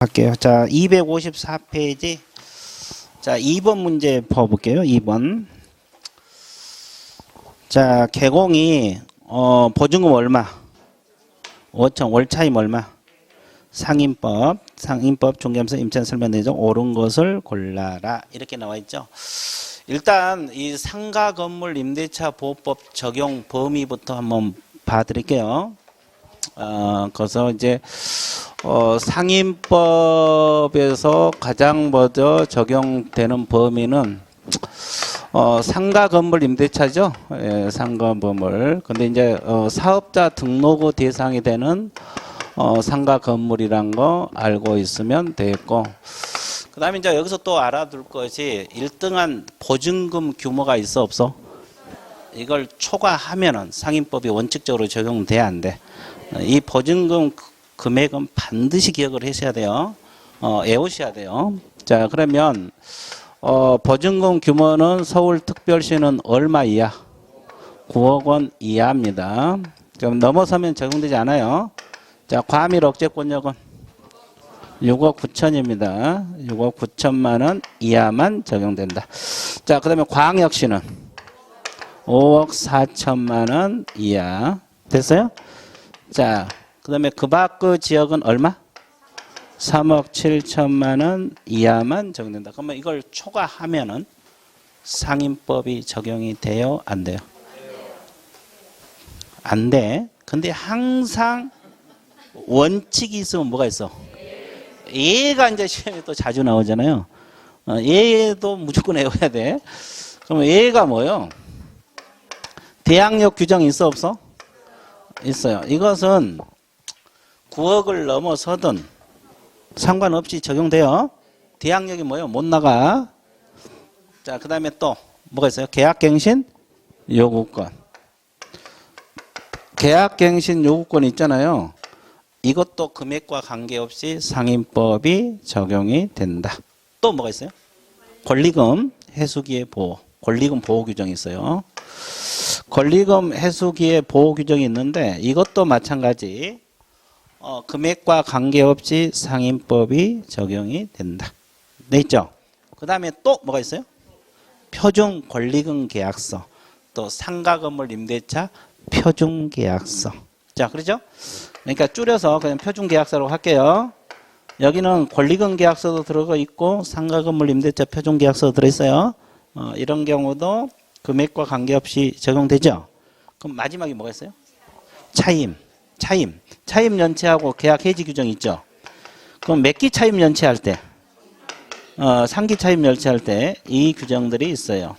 할게요. 자, 254페이지. 자, 2번 문제 풀어볼게요. 2번. 자, 개공이 보증금 얼마? 5천, 월차임 얼마? 상인법 종점서 임차인 설명 내용 옳은 것을 골라라. 이렇게 나와 있죠. 일단 이 상가 건물 임대차 보호법 적용 범위부터 한번 봐드릴게요. 그래서 이제 상인법에서 가장 먼저 적용되는 범위는 상가 건물 임대차죠. 예, 상가 건물. 근데 이제 사업자 등록의 대상이 되는 상가 건물이란 거 알고 있으면 되겠고, 그 다음에 이제 여기서 또 알아둘 것이 1등한 보증금 규모가 있어 없어? 이걸 초과하면은 상인법이 원칙적으로 적용돼야 안 돼. 이 보증금 금액은 반드시 기억을 하셔야 돼요. 외우셔야 돼요. 자, 그러면 보증금 규모는 서울특별시는 얼마 이하? 9억 원 이하입니다. 좀 넘어서면 적용되지 않아요. 자, 과밀 억제권역은 6억 9천입니다. 6억 9천만 원 이하만 적용된다. 자, 그 다음에 광역시는 5억 4천만 원 이하. 됐어요? 자, 그 다음에 그 밖의 지역은 얼마? 3억 7천만 원 이하만 적용된다. 그러면 이걸 초과하면은 상인법이 적용이 돼요? 안 돼요? 안 돼. 근데 항상 원칙이 있으면 뭐가 있어? 얘가 이제 시험에 또 자주 나오잖아요. 얘도 무조건 외워야 돼. 그러면 얘가 뭐요? 대항력 규정이 있어 없어? 있어요. 이것은 9억을 넘어서든 상관없이 적용돼요. 대항력이 뭐예요? 못 나가. 자, 그 다음에 또 뭐가 있어요? 계약갱신 요구권. 계약갱신 요구권 있잖아요. 이것도 금액과 관계없이 상인법이 적용이 된다. 또 뭐가 있어요? 권리금 해수기의 보호. 권리금 보호 규정이 있어요. 권리금 해수기의 보호 규정이 있는데 이것도 마찬가지 금액과 관계없이 상인법이 적용이 된다. 네, 있죠? 그 다음에 또 뭐가 있어요? 표준 권리금 계약서. 또 상가 건물 임대차 표준 계약서. 자, 그렇죠? 그러니까 줄여서 그냥 표준 계약서로 할게요. 여기는 권리금 계약서도 들어가 있고 상가 건물 임대차 표준 계약서도 들어있어요. 이런 경우도 금액과 관계없이 적용되죠. 그럼 마지막에 뭐가 있어요? 차임 연체하고 계약 해지 규정이 있죠. 그럼 몇 기 차임 연체할 때? 3기 차임 연체할 때 이 규정들이 있어요.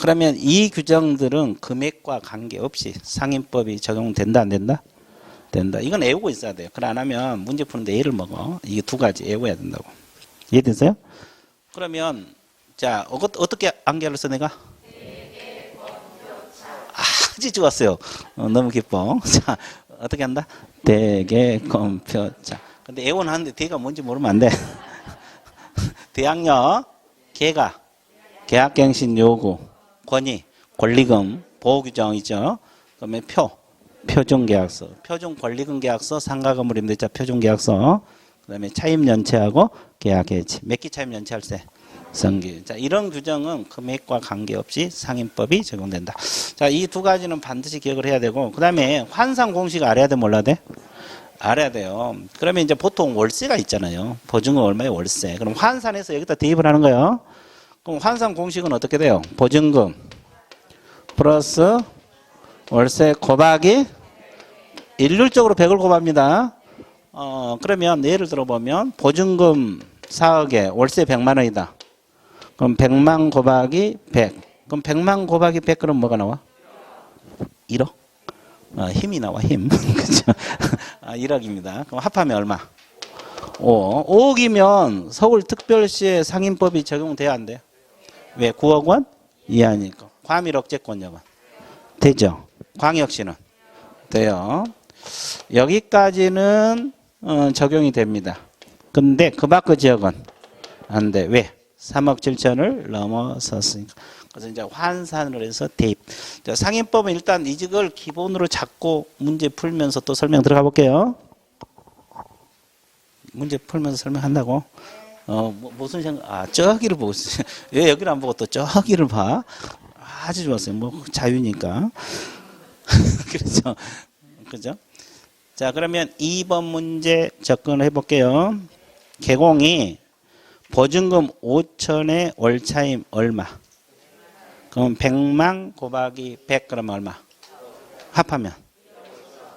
그러면 이 규정들은 금액과 관계없이 상인법이 적용된다 안 된다? 된다. 이건 외우고 있어야 돼요. 그래 안 하면 문제 푸는데 애를 먹어. 이게 두 가지 외워야 된다고. 이해되세요? 그러면 자, 어떻게 안개를 써 내가? 아주 좋았어요. 너무 기뻐. 자, 어떻게 한다? 대개검표자. 근데 애원하는데 대가 뭔지 모르면 안 돼. 대항력, 계가, 계약갱신 요구, 권위, 권리금, 보호규정이죠. 그다음에 표준계약서, 표준권리금 계약서, 상가건물 임대차 표준계약서, 그다음에 차임 연체하고 계약해지. 몇 기 차임 연체할 때? 성기. 자, 이런 규정은 금액과 관계없이 상인법이 적용된다. 자, 이 두 가지는 반드시 기억을 해야 되고, 그 다음에 환산 공식 알아야 돼, 몰라야 돼? 알아야 돼요. 그러면 이제 보통 월세가 있잖아요. 보증금 얼마의 월세. 그럼 환산해서 여기다 대입을 하는 거예요. 그럼 환산 공식은 어떻게 돼요? 보증금 플러스 월세 곱하기 일률적으로 100을 곱합니다. 그러면 예를 들어 보면 보증금 4억에 월세 100만 원이다. 그럼 100만 곱하기 100. 그럼 100만 곱하기 100 그럼 뭐가 나와? 1억? 힘이 나와, 힘. 그죠? 1억입니다. 그럼 합하면 얼마? 5억. 5억이면 서울특별시의 상인법이 적용돼야 안 돼요? 왜? 9억 원 이하니까. 과밀 억제권역은 되죠. 광역시는 돼요. 여기까지는 적용이 됩니다. 근데 그 밖의 지역은 안 돼. 왜? 3억 7천을 넘어섰으니까. 그래서 이제 환산을 해서 대입. 자, 상인법은 일단 이직을 기본으로 잡고 문제 풀면서 또 설명 들어가 볼게요. 문제 풀면서 설명한다고? 무슨 생각? 저기를 보고 있어요. 왜 여기를 안 보고 또 저기를 봐? 아주 좋았어요. 뭐 자유니까. 그렇죠. 그죠? 자, 그러면 2번 문제 접근을 해볼게요. 개공이 보증금 5천에 월차임 얼마? 그럼 100만 곱하기 100 그러면 얼마? 합하면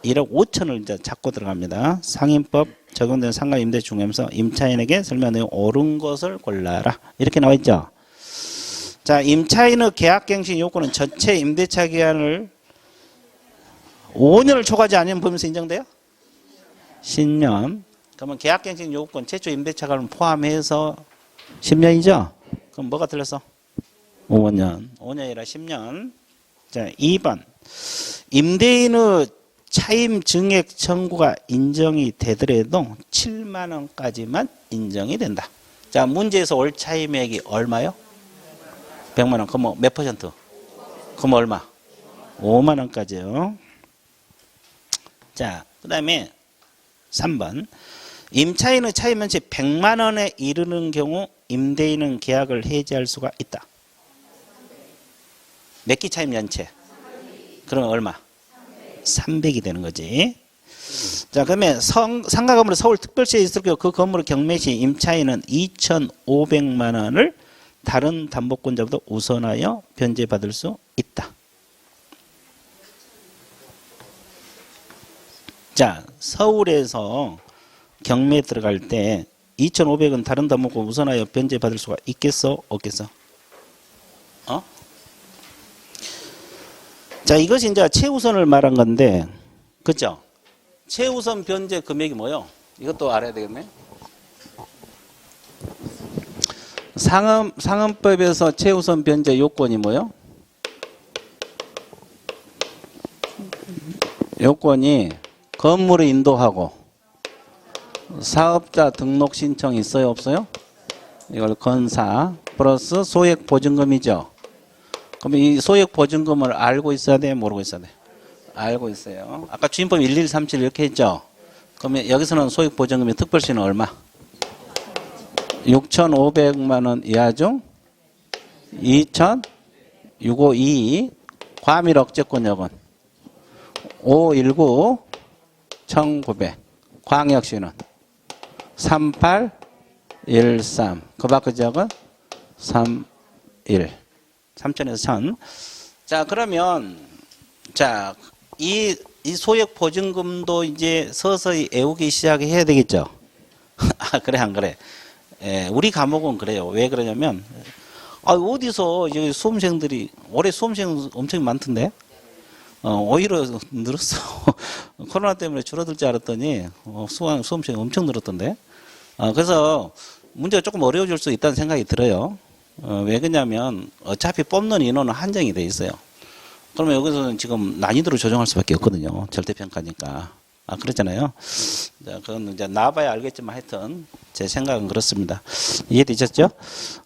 1억 5천을 이제 잡고 들어갑니다. 상임법 적용되는 상가 임대 중개에서 임차인에게 설명 내용 옳은 것을 골라라. 이렇게 나와 있죠. 자, 임차인의 계약갱신 요건은 전체 임대차 기간을 5년을 초과하지 않으면 보면서 인정돼요? 10년. 그러면 계약갱신 요건 최초 임대차가를 포함해서 10년이죠? 그럼 뭐가 틀렸어? 5년. 5년이라 10년. 자, 2번. 임대인의 차임 증액 청구가 인정이 되더라도 7만 원까지만 인정이 된다. 자, 문제에서 올 차임액이 얼마요? 100만 원. 그럼 몇 퍼센트? 그럼 얼마? 5만 원까지요. 자, 그 다음에 3번. 임차인의 차임 면적 100만 원에 이르는 경우 임대인은 계약을 해지할 수가 있다. 몇 기 차임 연체? 그럼 얼마? 300이 되는 거지. 자, 그러면 상가 건물이 서울특별시에 있을 경우 그 건물의 경매시 임차인은 2,500만 원을 다른 담보권자보다 우선하여 변제받을 수 있다. 자, 서울에서 경매 들어갈 때 2,500은 다른 담보권 우선하여 변제받을 수가 있겠어? 없겠어? 자, 이것이 이제 최우선을 말한 건데, 그죠? 최우선 변제 금액이 뭐요? 이것도 알아야 되겠네. 상업법에서 최우선 변제 요건이 뭐요? 요건이 건물을 인도하고 사업자 등록 신청 있어요? 없어요? 이걸 건사 플러스 소액 보증금이죠. 그럼 이 소액 보증금을 알고 있어야 돼? 모르고 있어야 돼? 알고 있어요. 아까 주임법 1137 이렇게 했죠? 그러면 여기서는 소액 보증금의 특별시는 얼마? 6,500만 원 이하 중 2,652 과밀 억제권역은 519 1,900 광역시는 3813 그 밖의 지역은 31 3천에서 1,000. 자, 그러면 자, 이 소액 보증금도 이제 서서히 애우기 시작해야 되겠죠. 그래 안 그래? 예, 우리 과목은 그래요. 왜 그러냐면 어디서 여기 수험생들이 올해 수험생 엄청 많던데 오히려 늘었어. 코로나 때문에 줄어들 줄 알았더니 수험생이 엄청 늘었던데. 그래서 문제가 조금 어려워질 수 있다는 생각이 들어요. 왜 그러냐면 어차피 뽑는 인원은 한정이 돼 있어요. 그러면 여기서는 지금 난이도를 조정할 수밖에 없거든요. 절대평가니까. 그렇잖아요. 자, 그건 이제 나와봐야 알겠지만 하여튼 제 생각은 그렇습니다. 이해되셨죠?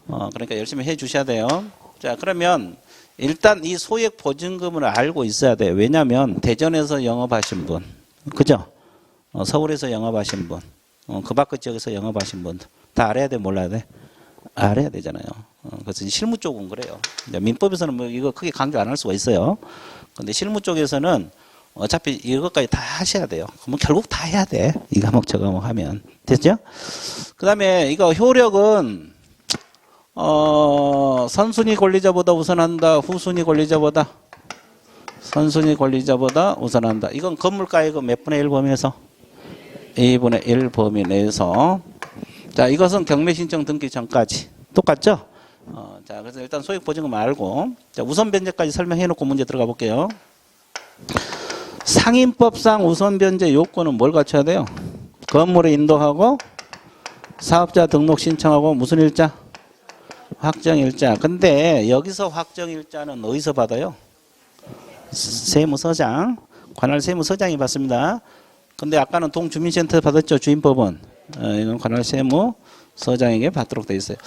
그러니까 열심히 해 주셔야 돼요. 자, 그러면 일단 이 소액 보증금을 알고 있어야 돼요. 왜냐하면 대전에서 영업하신 분, 그죠? 서울에서 영업하신 분, 그 밖의 지역에서 영업하신 분 다 알아야 돼, 몰라야 돼? 알아야 되잖아요. 그래서 실무 쪽은 그래요. 민법에서는 뭐 이거 크게 강조 안 할 수가 있어요. 근데 실무 쪽에서는 어차피 이것까지 다 하셔야 돼요. 그러면 결국 다 해야 돼. 이 과목 저 과목 하면. 됐죠? 그 다음에 이거 효력은 선순위 권리자보다 우선한다. 후순위 권리자보다 선순위 권리자보다 우선한다. 이건 건물가액은 몇 분의 1 범위에서 2분의 1 범위 내에서. 자, 이것은 경매 신청 등기 전까지 똑같죠? 자, 그래서 일단 소액 보증금 알고, 자, 우선 변제까지 설명해 놓고 문제 들어가 볼게요. 상임법상 우선 변제 요건은 뭘 갖춰야 돼요? 건물을 인도하고 사업자 등록 신청하고 무슨 일자? 확정일자. 근데 여기서 확정일자는 어디서 받아요? 세무서장. 관할 세무서장이 받습니다. 근데 아까는 동주민센터 받았죠? 주임법은. 이건 관할 세무서장에게 받도록 되어 있어요.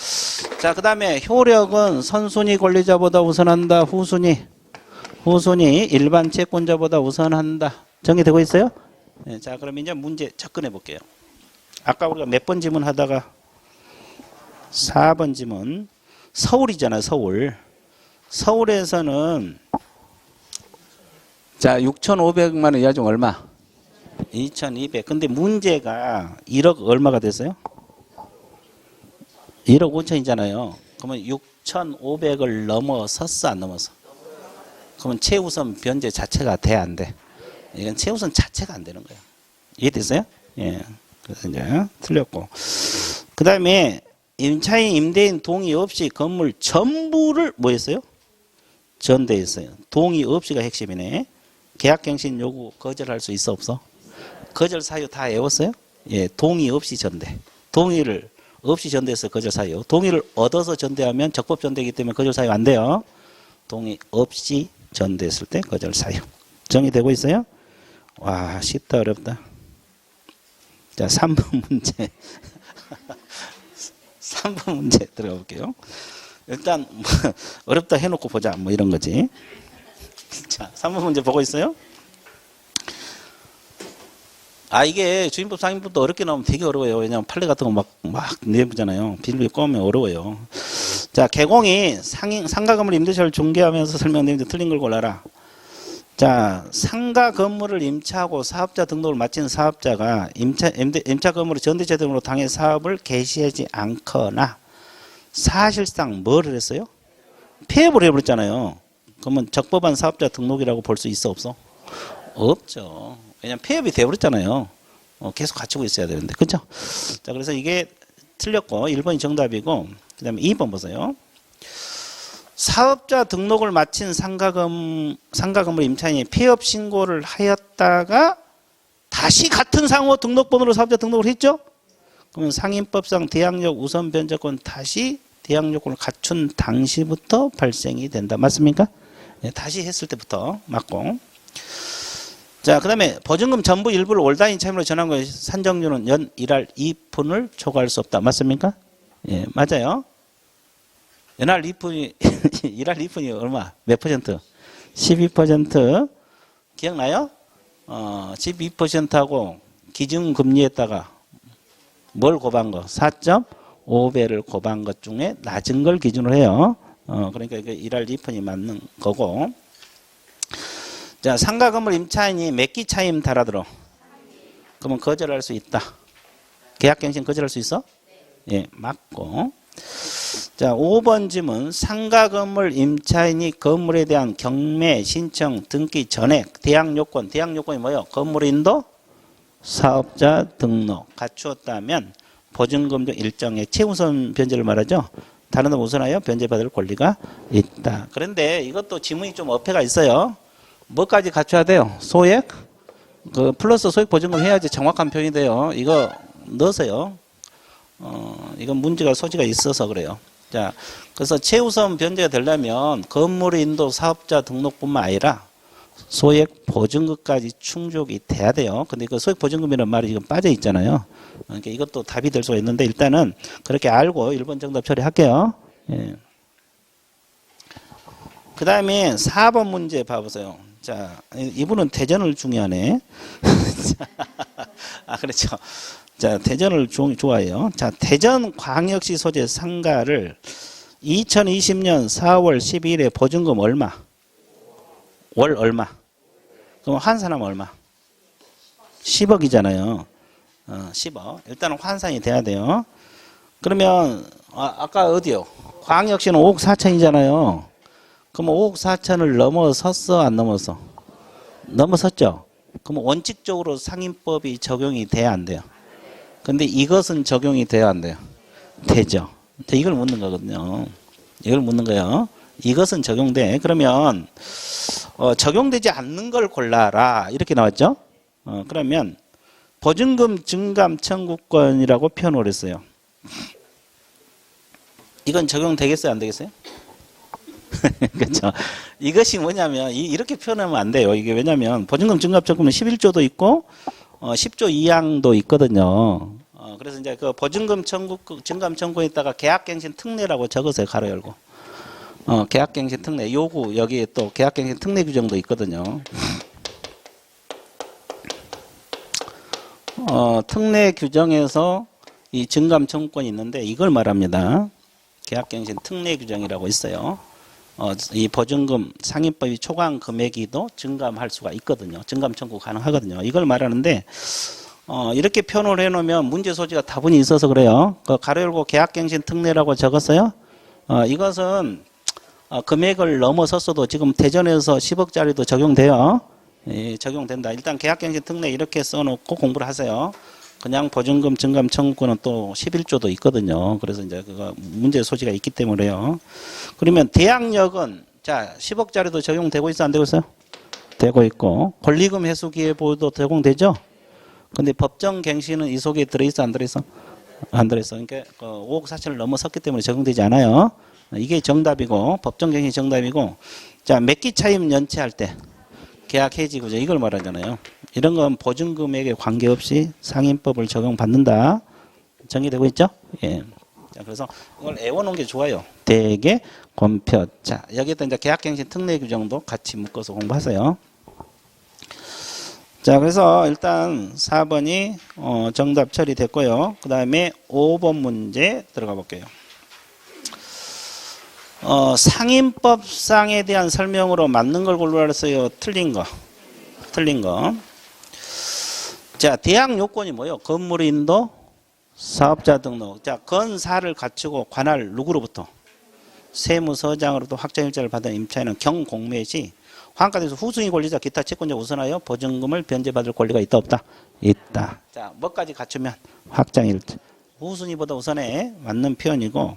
자, 그 다음에 효력은 선순위 권리자보다 우선한다. 후순위 일반 채권자보다 우선한다. 정리되고 있어요? 네, 자, 그럼 이제 문제 접근해 볼게요. 아까 우리가 몇 번 지문 하다가 4번 지문. 서울이잖아요, 서울. 서울에서는 자, 6,500만 원 이하 중 얼마? 2,200. 근데 문제가 1억 얼마가 됐어요? 1억 5천이잖아요. 그러면 6,500을 넘어섰어, 안 넘어서? 그러면 최우선 변제 자체가 돼, 안 돼? 이건 최우선 자체가 안 되는 거예요. 이해됐어요? 예. 그래서 이제 틀렸고. 그 다음에 임차인, 임대인 동의 없이 건물 전부를 뭐 했어요? 전대했어요. 동의 없이가 핵심이네. 계약갱신 요구 거절할 수 있어, 없어? 거절 사유 다 외웠어요? 예, 동의 없이 전대. 동의를 없이 전대해서 거절 사유. 동의를 얻어서 전대하면 적법 전대이기 때문에 거절 사유 안 돼요. 동의 없이 전대했을 때 거절 사유. 정의되고 있어요? 와, 쉽다, 어렵다. 자, 3번 문제. 3번 문제 들어가 볼게요. 일단 뭐 어렵다 해놓고 보자, 뭐 이런 거지. 자, 3번 문제 보고 있어요? 아, 이게 주임법 상임법도 어렵게 나오면 되게 어려워요. 왜냐하면 판례 같은 거 막 내보잖아요. 비밀 꼬으면 어려워요. 자, 개공이 상가 건물 임대차를 중개하면서 설명되는데 틀린 걸 골라라. 자, 상가 건물을 임차하고 사업자 등록을 마친 사업자가 임차 건물을 전대체 등으로 당해 사업을 개시하지 않거나 사실상 뭐를 했어요? 폐업을 해버렸잖아요. 그러면 적법한 사업자 등록이라고 볼 수 있어, 없어? 없죠. 왜냐면 폐업이 되어버렸잖아요. 계속 갖추고 있어야 되는데, 그죠? 자, 그래서 이게 틀렸고 1번이 정답이고, 그 다음에 2번 보세요. 사업자 등록을 마친 상가 건물 임차인이 폐업 신고를 하였다가 다시 같은 상호 등록번호로 사업자 등록을 했죠? 그러면 상임법상 대항력 우선 변제권 다시 대항력권을 갖춘 당시부터 발생이 된다. 맞습니까? 네, 다시 했을 때부터 맞고. 자, 그 다음에 보증금 전부 일부를 올 단위 차임으로 전한 것의 산정률은 연 1할 2푼을 초과할 수 없다. 맞습니까? 예, 맞아요. 연할 2푼이 1할 2푼이 얼마? 몇 퍼센트? 12%. 기억나요? 12%하고 기준금리에다가 뭘 곱한 거? 4.5배를 곱한 것 중에 낮은 걸 기준으로 해요. 그러니까 이게 1할 2푼이 맞는 거고. 자, 상가 건물 임차인이 몇 기 차임 달아들어? 그러면 거절할 수 있다. 계약갱신 거절할 수 있어? 예, 맞고. 자, 5번 질문. 상가 건물 임차인이 건물에 대한 경매, 신청, 등기 전액, 대항 요건. 대항 요건이 뭐예요? 건물 인도, 사업자 등록 갖추었다면 보증금 등 일정의 최우선 변제를 말하죠. 다른 데 우선하여 변제받을 권리가 있다. 그런데 이것도 지문이 좀 어폐가 있어요. 뭐까지 갖춰야 돼요? 소액? 그 플러스 소액 보증금 해야지 정확한 표현이 돼요. 이거 넣으세요. 이건 문제가 소지가 있어서 그래요. 자, 그래서 최우선 변제가 되려면 건물 인도 사업자 등록뿐만 아니라 소액 보증금까지 충족이 돼야 돼요. 근데 그 소액 보증금이라는 말이 지금 빠져 있잖아요. 그러니까 이것도 답이 될 수가 있는데 일단은 그렇게 알고 1번 정답 처리할게요. 예. 그 다음에 4번 문제 봐보세요. 자, 이분은 대전을 중요하네. 아, 그렇죠. 자, 대전을 좋아해요. 자, 대전광역시 소재 상가를 2020년 4월 12일에 보증금 얼마? 월 얼마? 그럼 환산하면 얼마? 10억이잖아요. 10억. 일단은 환산이 돼야 돼요. 그러면 아까 어디요? 광역시는 5억 4천이잖아요. 그럼 5억 4천을 넘어섰어, 안 넘어서? 넘어섰죠. 그럼 원칙적으로 상임법이 적용이 돼야 안 돼요? 근데 이것은 적용이 돼야 안 돼요? 되죠. 이걸 묻는 거거든요. 이걸 묻는 거예요. 이것은 적용돼. 그러면 적용되지 않는 걸 골라라. 이렇게 나왔죠. 그러면 보증금 증감 청구권이라고 표현을 했어요. 이건 적용되겠어요? 안 되겠어요? 그렇죠. 이것이 뭐냐면 이렇게 표현하면 안 돼요. 이게 왜냐면 보증금 증감 청구는 11조도 있고 10조 2항도 있거든요. 그래서 이제 그 보증금 증감 청구에다가 계약갱신 특례라고 적으세요. 가로 열고. 계약갱신 특례 요구 여기에 또 계약갱신 특례 규정도 있거든요. 특례 규정에서 이 증감 청구권이 있는데 이걸 말합니다. 계약갱신 특례 규정이라고 있어요. 이 보증금 상인법이 초과한 금액이도 증감할 수가 있거든요. 증감 청구 가능하거든요. 이걸 말하는데 이렇게 표현을 해놓으면 문제 소지가 다분히 있어서 그래요. 그 가로 열고 계약갱신 특례라고 적었어요. 이것은 금액을 넘어섰어도 지금 대전에서 10억짜리도 적용돼요. 예, 적용된다. 일단 계약갱신 특례 이렇게 써놓고 공부를 하세요. 그냥 보증금 증감 청구권은 또 11조도 있거든요. 그래서 이제 그거 문제 소지가 있기 때문에요. 그러면 대항력은 자 10억짜리도 적용되고 있어 안 되고 있어요? 되고 있고 권리금 회수기회보도 적용되죠? 근데 법정갱신은 이 속에 들어있어 안 들어있어? 안 들어있어. 그러니까 5억 4천을 넘어섰기 때문에 적용되지 않아요. 이게 정답이고 법정갱신 정답이고 자 매기 차임 연체할 때 계약 해지 구제 이걸 말하잖아요. 이런 건 보증금액에 관계없이 상인법을 적용받는다. 정의되고 있죠? 예. 자, 그래서 이걸 외워놓은 게 좋아요. 대개 권표. 자, 여기에다 이제 계약갱신 특례 규정도 같이 묶어서 공부하세요. 자, 그래서 일단 4번이 정답 처리됐고요. 그 다음에 5번 문제 들어가 볼게요. 상인법상에 대한 설명으로 맞는 걸 고르라 그랬어요. 틀린 거. 틀린 거. 자, 대항 요건이 뭐예요? 건물 인도, 사업자 등록. 자, 건사를 갖추고 관할 누구로부터? 세무서장으로부터 확정일자를 받은 임차인은 경공매시 환가대수 후승이 권리자 기타 채권자 우선하여 보증금을 변제받을 권리가 있다 없다? 있다. 자, 뭐까지 갖추면? 확정일자. 후순위보다 우선에 맞는 표현이고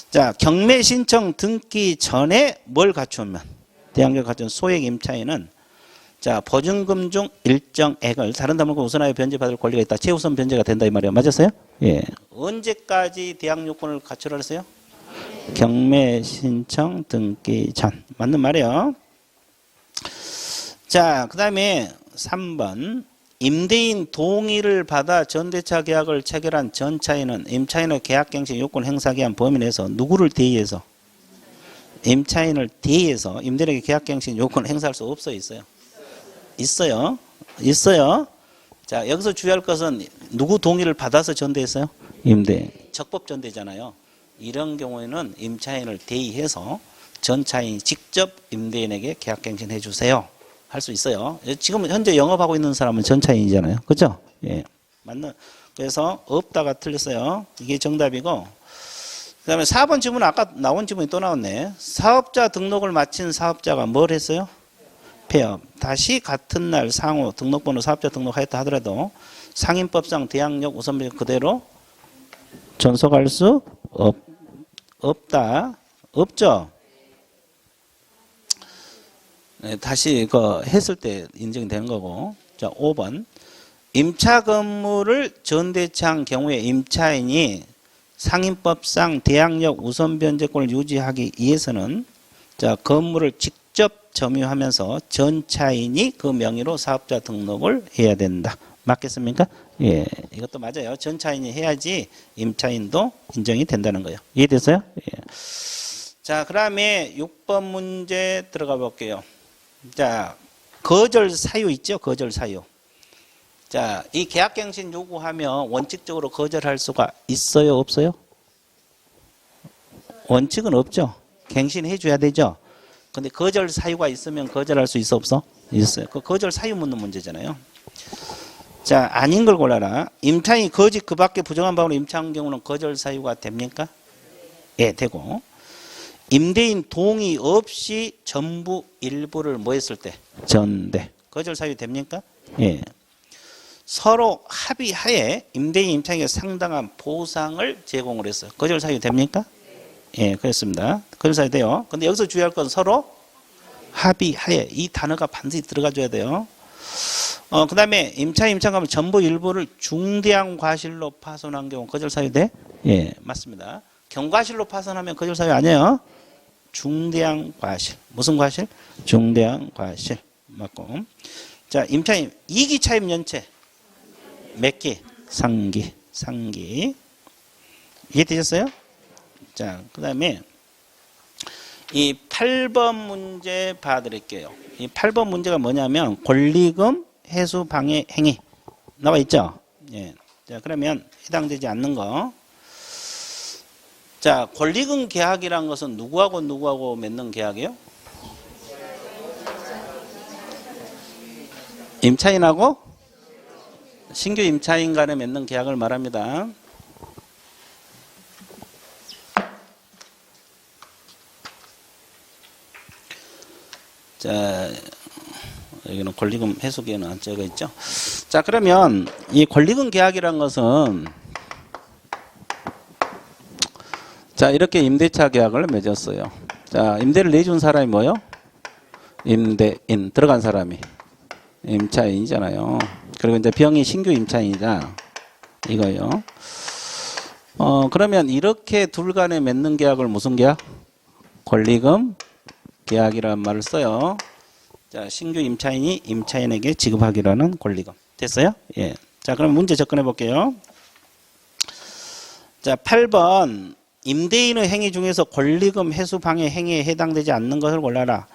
자, 경매 신청 등기 전에 뭘 갖추면? 대항력 갖춘 소액 임차인은 자, 보증금 중 일정액을 다른 담보가 우선하여 변제받을 권리가 있다. 최우선 변제가 된다 이 말이에요. 맞았어요? 예. 언제까지 대항 요건을 갖추라 했어요? 경매 신청 등기 전. 맞는 말이에요. 자, 그 다음에 3번. 임대인 동의를 받아 전대차 계약을 체결한 전차인은 임차인의 계약갱신 요건 행사 기한 범위 내에서 누구를 대의해서? 임차인을 대의해서 임대인에게 계약갱신 요건 행사할 수 없어요? 있어요? 있어요. 있어요. 자, 여기서 주의할 것은 누구 동의를 받아서 전대했어요? 임대인. 적법 전대잖아요. 이런 경우에는 임차인을 대의해서 전차인이 직접 임대인에게 계약갱신 해주세요. 할 수 있어요. 지금 현재 영업하고 있는 사람은 전차인이잖아요. 그죠? 예. 맞는. 그래서 없다가 틀렸어요. 이게 정답이고. 그 다음에 4번 질문은 아까 나온 질문이 또 나왔네. 사업자 등록을 마친 사업자가 뭘 했어요? 폐업. 다시 같은 날 상호 등록번호 사업자 등록하였다 하더라도 상인법상 대항력 우선변제 그대로 전속할 수 없다. 없죠? 네, 다시 했을 때 인정이 되는 거고. 자, 5번. 임차 건물을 전대차한 경우에 임차인이 상인법상 대항력 우선 변제권을 유지하기 위해서는 자, 건물을 직접 점유하면서 전차인이 그 명의로 사업자 등록을 해야 된다. 맞겠습니까? 예, 이것도 맞아요. 전차인이 해야지 임차인도 인정이 된다는 거예요. 이해됐어요? 예. 자, 그 다음에 6번 문제 들어가 볼게요. 자, 거절 사유 있죠? 거절 사유. 자, 이 계약갱신 요구하면 원칙적으로 거절할 수가 있어요? 없어요? 원칙은 없죠. 갱신해 줘야 되죠. 근데 거절 사유가 있으면 거절할 수 있어 없어? 있어요. 그 거절 사유 묻는 문제잖아요. 자, 아닌 걸 골라라. 임차인이 거짓 그 밖에 부정한 바로 임차한 경우는 거절 사유가 됩니까? 예, 되고. 임대인 동의 없이 전부 일부를 뭐 했을 때? 전대. 거절 사유 됩니까? 예. 서로 합의하에 임대인 임차인에게 상당한 보상을 제공을 했어요. 거절 사유 됩니까? 예, 그렇습니다. 거절 사유 돼요. 근데 여기서 주의할 건 서로 합의하에 이 단어가 반드시 들어가줘야 돼요. 그 다음에 임차인 임차가면 전부 일부를 중대한 과실로 파손한 경우 거절 사유 돼? 예, 맞습니다. 경과실로 파손하면 거절 사유 아니에요. 중대한 과실. 무슨 과실? 중대한 과실. 맞고. 자, 임차인 이기 차임 연체. 몇 기? 상기. 상기. 이해되셨어요? 자, 그 다음에 이 8번 문제 봐드릴게요. 이 8번 문제가 뭐냐면 권리금 해수 방해 행위. 나와 있죠? 예. 자, 그러면 해당되지 않는 거. 자, 권리금 계약이란 것은 누구하고 맺는 계약이에요? 임차인하고 신규 임차인 간에 맺는 계약을 말합니다. 자, 여기는 권리금 해소기에는 제가 있죠. 자, 그러면 이 권리금 계약이란 것은 자, 이렇게 임대차 계약을 맺었어요. 자, 임대를 내준 사람이 뭐요? 임대인, 들어간 사람이 임차인이잖아요. 그리고 이제 병이 신규 임차인이다. 이거요. 그러면 이렇게 둘 간에 맺는 계약을 무슨 계약? 권리금 계약이라는 말을 써요. 자, 신규 임차인이 임차인에게 지급하기라는 권리금. 됐어요? 예. 자, 그럼 문제 접근해 볼게요. 자, 8번. 임대인의 행위 중에서 권리금 회수 방해 행위에 해당되지 않는 것을 골라라.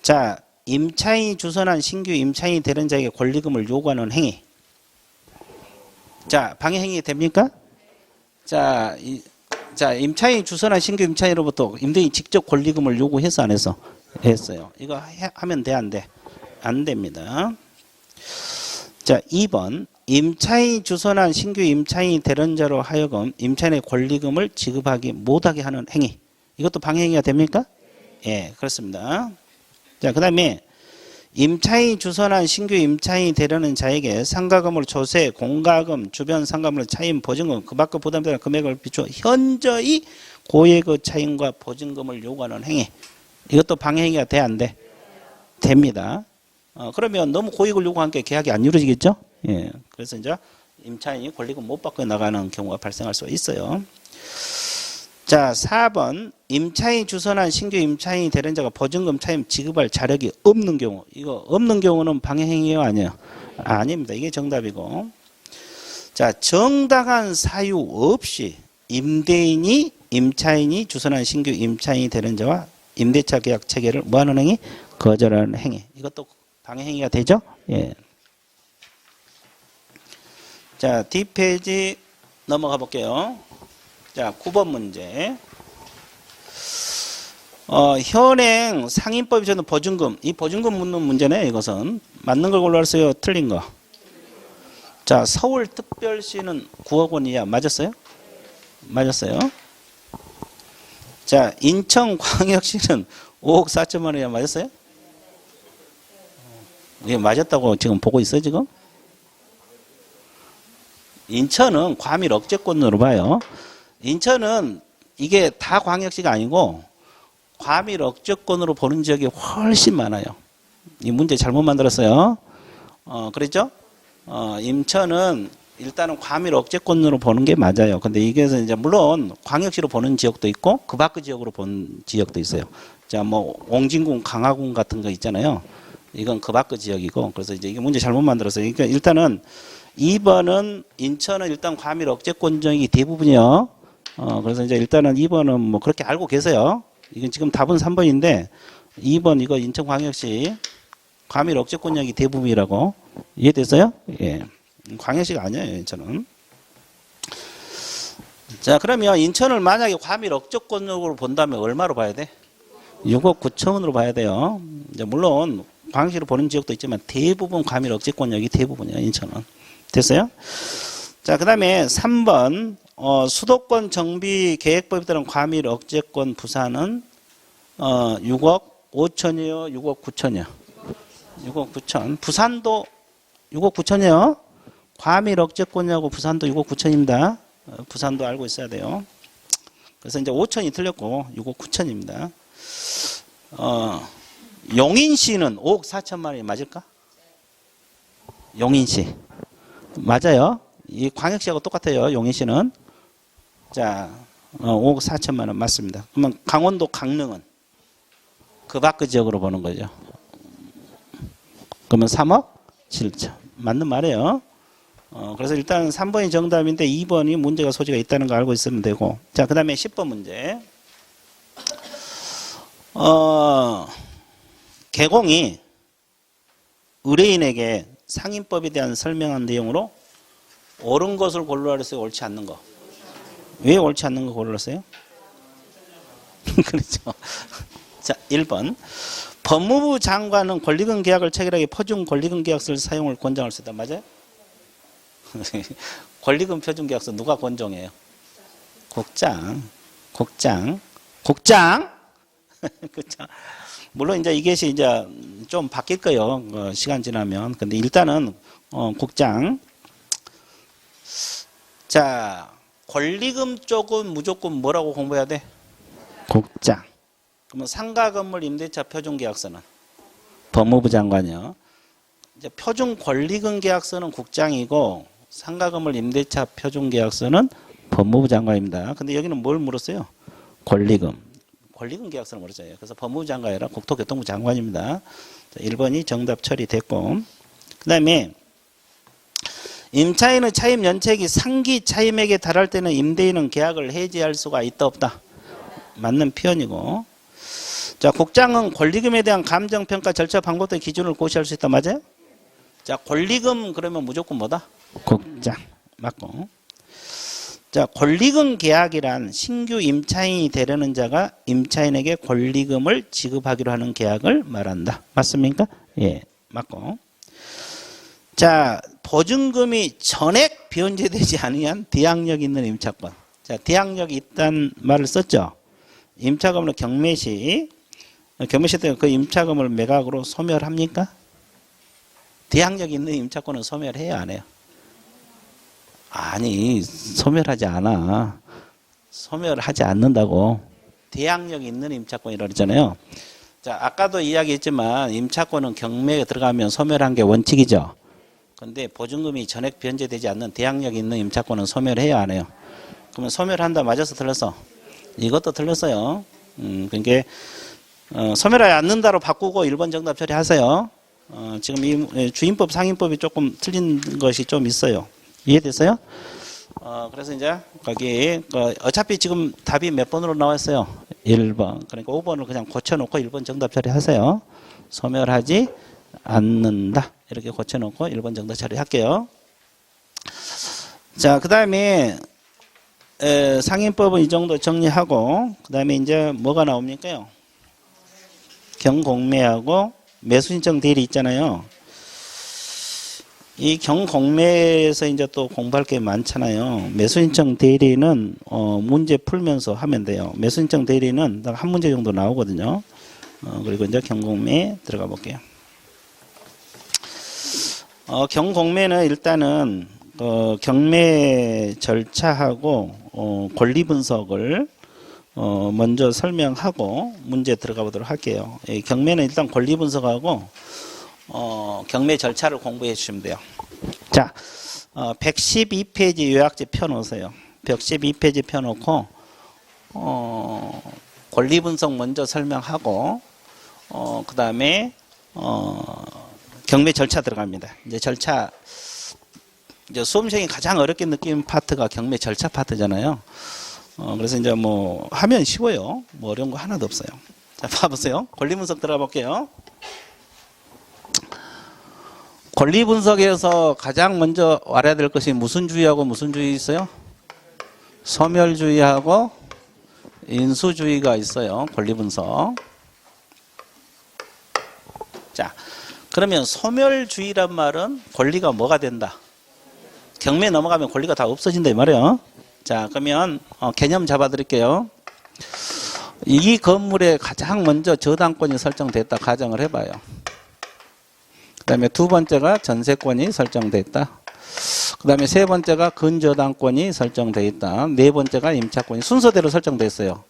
자, 임차인이 주선한 신규 임차인이 되는 자에게 권리금을 요구하는 행위. 자, 방해 행위 됩니까? 자, 임차인이 주선한 신규 임차인으로부터 임대인이 직접 권리금을 요구해서 안 해서? 했어요. 이거 하면 돼, 안 돼? 안 됩니다. 자, 2번. 임차인이 주선한 신규 임차인이 되는 자로 하여금 임차인의 권리금을 지급하기 못하게 하는 행위. 이것도 방해 행위가 됩니까? 예, 그렇습니다. 자, 그 다음에 임차인이 주선한 신규 임차인이 되려는 자에게 상가금을 조세, 공가금, 주변 상가금을 차임, 보증금, 그 밖의 부담되는 금액을 비추어 현저히 고액의 차임과 보증금을 요구하는 행위. 이것도 방해 행위가 돼, 안 돼? 됩니다. 그러면 너무 고액을 요구한 게 계약이 안 이루어지겠죠? 예. 그래서 이제 임차인이 권리금 못 받고 나가는 경우가 발생할 수가 있어요. 자, 4번. 임차인이 주선한 신규 임차인이 되는 자가 보증금 차임 지급할 자력이 없는 경우. 이거 없는 경우는 방해 행위예요, 아니에요? 아닙니다. 이게 정답이고. 자, 정당한 사유 없이 임차인이 주선한 신규 임차인이 되는 자와 임대차 계약 체결을 뭐하는 행위? 거절하는 행위. 이것도 방해 행위가 되죠? 예. 자, 뒷페이지 넘어가 볼게요. 자, 9번 문제. 현행 상인법이 주는 보증금. 이 보증금 묻는 문제네, 이것은. 맞는 걸 골라주세요. 틀린 거. 자, 서울특별시는 9억 원 이하. 맞았어요? 맞았어요. 자, 인천광역시는 5억 4천만 원 이하. 맞았어요? 이게 맞았다고 지금 보고 있어요, 지금? 인천은 과밀 억제권으로 봐요. 인천은 이게 다 광역시가 아니고 과밀 억제권으로 보는 지역이 훨씬 많아요. 이 문제 잘못 만들었어요. 그랬죠? 인천은 일단은 과밀 억제권으로 보는 게 맞아요. 근데 이게 이제 물론 광역시로 보는 지역도 있고 그 밖의 지역으로 본 지역도 있어요. 자, 뭐 옹진군, 강화군 같은 거 있잖아요. 이건 그 밖의 지역이고 그래서 이제 이게 문제 잘못 만들었어요. 그러니까 일단은 2번은 인천은 일단 과밀 억제권 지역이 대부분이요. 그래서 이제 일단은 2번은 뭐 그렇게 알고 계세요. 이건 지금 답은 3번인데 2번 이거 인천광역시 과밀 억제권 지역이 대부분이라고 이해됐어요? 예. 광역시가 아니에요, 인천은. 자, 그러면 인천을 만약에 과밀 억제권으로 본다면 얼마로 봐야 돼? 6억 9천원으로 봐야 돼요. 이제 물론 광역시로 보는 지역도 있지만 대부분 과밀 억제권역이 대부분이에요, 인천은. 됐어요? 자, 그 다음에 3번 수도권 정비 계획법에 따른 과밀 억제권 부산은 6억 5천이요, 6억 9천이요. 6억 9천. 부산도 6억 9천이요. 과밀 억제권이하고 부산도 6억 9천입니다. 부산도 알고 있어야 돼요. 그래서 이제 5천이 틀렸고 6억 9천입니다. 용인시는 5억 4천만 원이 맞을까? 용인시. 맞아요. 이 광역시하고 똑같아요. 용인시는. 자, 5억 4천만 원 맞습니다. 그러면 강원도 강릉은 그 밖의 지역으로 보는 거죠. 그러면 3억 7천. 맞는 말이에요. 그래서 일단 3번이 정답인데 2번이 문제가 소지가 있다는 거 알고 있으면 되고. 자, 그 다음에 10번 문제. 개공이 의뢰인에게 상인법에 대한 설명한 내용으로 옳은 것을 고르라 그랬어요? 옳지 않는 거? 왜 옳지 않는 거 고르셨어요? 그렇죠. 자, 1번. 법무부 장관은 권리금 계약을 체결하기 표준 권리금 계약서를 사용을 권장할 수 있다. 맞아요? 권리금 표준 계약서 누가 권장해요? 국장. 그렇죠. 물론 이제 이것이 이제 좀 바뀔 거예요. 시간 지나면. 근데 일단은 국장. 자, 권리금 쪽은 무조건 뭐라고 공부해야 돼? 국장. 그러면 상가 건물 임대차 표준 계약서는 법무부 장관이요. 이제 표준 권리금 계약서는 국장이고 상가 건물 임대차 표준 계약서는 법무부 장관입니다. 근데 여기는 뭘 물었어요? 권리금 계약서를 물었어요. 그래서 법무부 장관이 아니라 국토교통부 장관입니다. 자, 1번이 정답 처리됐고, 그 다음에 임차인의 차임 연체액이 상기 차임액에 달할 때는 임대인은 계약을 해지할 수가 있다 없다? 맞는 표현이고, 자, 국장은 권리금에 대한 감정평가 절차 방법 등 기준을 고시할 수 있다. 맞아요? 자, 권리금 그러면 무조건 뭐다? 국장. 맞고. 자, 권리금 계약이란 신규 임차인이 되려는 자가 임차인에게 권리금을 지급하기로 하는 계약을 말한다. 맞습니까? 예, 맞고. 자, 보증금이 전액 변제되지 아니한 대항력 있는 임차권. 자, 대항력이 있다는 말을 썼죠. 임차금을 경매시 때 그 임차금을 매각으로 소멸합니까? 대항력 있는 임차권은 소멸해야 안 해요? 아니, 소멸하지 않아. 소멸하지 않는다고. 대항력 있는 임차권이라고 그랬잖아요. 자, 아까도 이야기했지만 임차권은 경매에 들어가면 소멸한 게 원칙이죠. 근데 보증금이 전액 변제되지 않는 대항력 있는 임차권은 소멸해야 안 해요? 그러면 소멸한다 맞아서 틀렸어? 이것도 틀렸어요. 그러니까 소멸하지 않는다로 바꾸고 1번 정답 처리하세요. 지금 이 주임법 상인법이 조금 틀린 것이 좀 있어요. 이해됐어요? 그래서 이제 거기 어차피 지금 답이 몇 번으로 나왔어요? 1번. 그러니까 5번을 그냥 고쳐놓고 1번 정답 처리하세요. 소멸하지 않는다. 이렇게 고쳐놓고 1번 정답 처리할게요. 자, 그 다음에 상인법은 이 정도 정리하고, 그 다음에 이제 뭐가 나옵니까요? 경공매하고 매수신청 대리 있잖아요. 이 경공매에서 이제 또 공부할 게 많잖아요. 매수신청 대리는 문제 풀면서 하면 돼요. 매수신청 대리는 딱 한 문제 정도 나오거든요. 그리고 이제 경공매 들어가 볼게요. 경공매는 일단은 경매 절차하고 권리 분석을 먼저 설명하고 문제 들어가 보도록 할게요. 경매는 일단 권리 분석하고 경매 절차를 공부해 주시면 돼요. 자, 112페이지 요약지 펴놓으세요. 112페이지 펴놓고 권리 분석 먼저 설명하고 그 다음에 경매 절차 들어갑니다. 이제 절차, 이제 수험생이 가장 어렵게 느끼는 파트가 경매 절차 파트잖아요. 그래서 이제 뭐 하면 쉬워요. 뭐 어려운 거 하나도 없어요. 자, 봐보세요. 권리 분석 들어가 볼게요. 권리 분석에서 가장 먼저 알아야 될 것이 무슨 주의하고 무슨 주의 있어요? 소멸주의하고 인수주의가 있어요. 권리 분석. 자, 그러면 소멸주의란 말은 권리가 뭐가 된다? 경매 넘어가면 권리가 다 없어진다 이 말이에요. 자, 그러면 개념 잡아드릴게요. 이 건물에 가장 먼저 저당권이 설정됐다 가정을 해봐요. 그 다음에 두 번째가 전세권이 설정됐다. 그 다음에 세 번째가 근저당권이 설정되어 있다. 네 번째가 임차권이 순서대로 설정됐어요.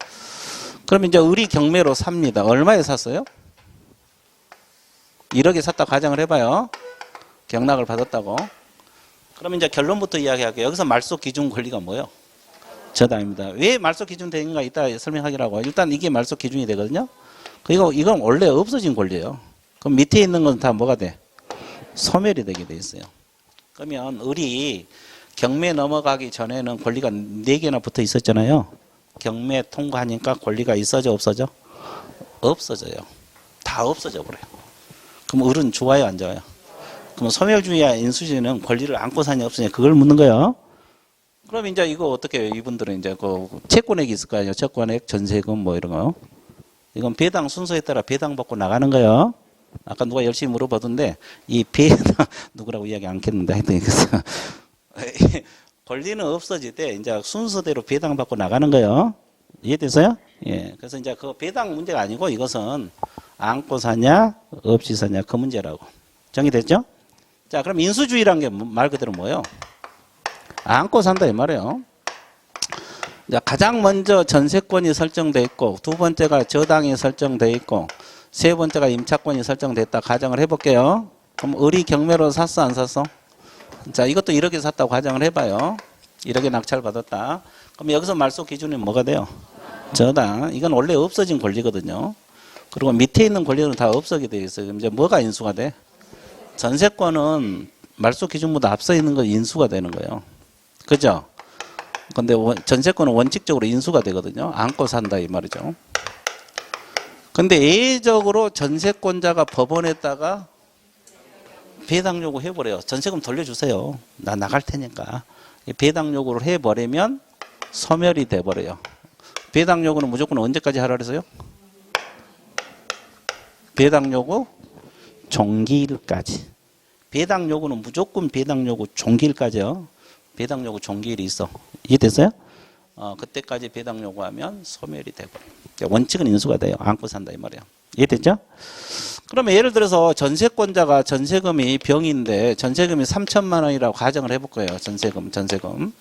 그럼 이제 을이 경매로 삽니다. 얼마에 샀어요? 1억에 샀다 가정을 해봐요. 경락을 받았다고. 그럼 이제 결론부터 이야기할게요. 여기서 말소 기준 권리가 뭐예요? 저당입니다. 왜 말소 기준 되는가 이따 설명하기로 하고, 일단 이게 말소 기준이 되거든요. 그리고 이건 원래 없어진 권리예요. 그럼 밑에 있는 건 다 뭐가 돼? 소멸이 되게 돼 있어요. 그러면 을이 경매 넘어가기 전에는 권리가 4개나 붙어 있었잖아요. 경매 통과하니까 권리가 있어져 없어져? 없어져요. 다 없어져 버려요. 그럼 을은 좋아요 안 좋아요? 그럼 소멸주의와 인수주의는 권리를 안고 사냐 없으냐 그걸 묻는 거예요. 그럼 이제 이거 어떻게 해요? 이분들은 이제 그 채권액이 있을 거 아니에요. 채권액, 전세금 뭐 이런 거. 이건 배당 순서에 따라 배당 받고 나가는 거예요. 아까 누가 열심히 물어보던데 이 배당 누구라고 이야기 안 했는데 하여튼 그래서 권리는 없어질 때 이제 순서대로 배당 받고 나가는 거예요. 이해됐어요? 예. 그래서 이제 그 배당 문제가 아니고 이것은 안고 사냐 없이 사냐 그 문제라고. 정리됐죠? 자, 그럼 인수주의란 게 말 그대로 뭐예요? 안고 산다 이 말이에요. 자, 가장 먼저 전세권이 설정돼 있고 두 번째가 저당이 설정돼 있고 세 번째가 임차권이 설정됐다 가정을 해볼게요. 그럼 을이 경매로 샀어 안 샀어? 자, 이것도 1억에 샀다고 가정을 해봐요. 1억에 낙찰 받았다. 그럼 여기서 말소 기준이 뭐가 돼요? 저당. 이건 원래 없어진 권리거든요. 그리고 밑에 있는 권리는 다 없어지게 돼 있어요. 그럼 이제 뭐가 인수가 돼? 전세권은 말소 기준보다 앞서 있는 거 인수가 되는 거예요. 그죠? 근데 전세권은 원칙적으로 인수가 되거든요. 안고 산다 이 말이죠. 근데 예외적으로 전세권자가 법원에다가 배당 요구 해버려요. 전세금 돌려주세요. 나 나갈 테니까. 배당 요구를 해버리면 소멸이 돼버려요. 배당 요구는 무조건 언제까지 하라 그랬어요? 배당 요구 종기일까지. 배당 요구는 무조건 배당 요구 종기일까지요. 배당 요구 종기일이 있어. 이해됐어요? 그때까지 배당 요구하면 소멸이 돼버려요. 원칙은 인수가 돼요. 안고 산다 이 말이에요. 이해됐죠? 그러면 예를 들어서 전세권자가 전세금이 병인데 전세금이 3천만 원이라고 가정을 해볼 거예요. 전세금.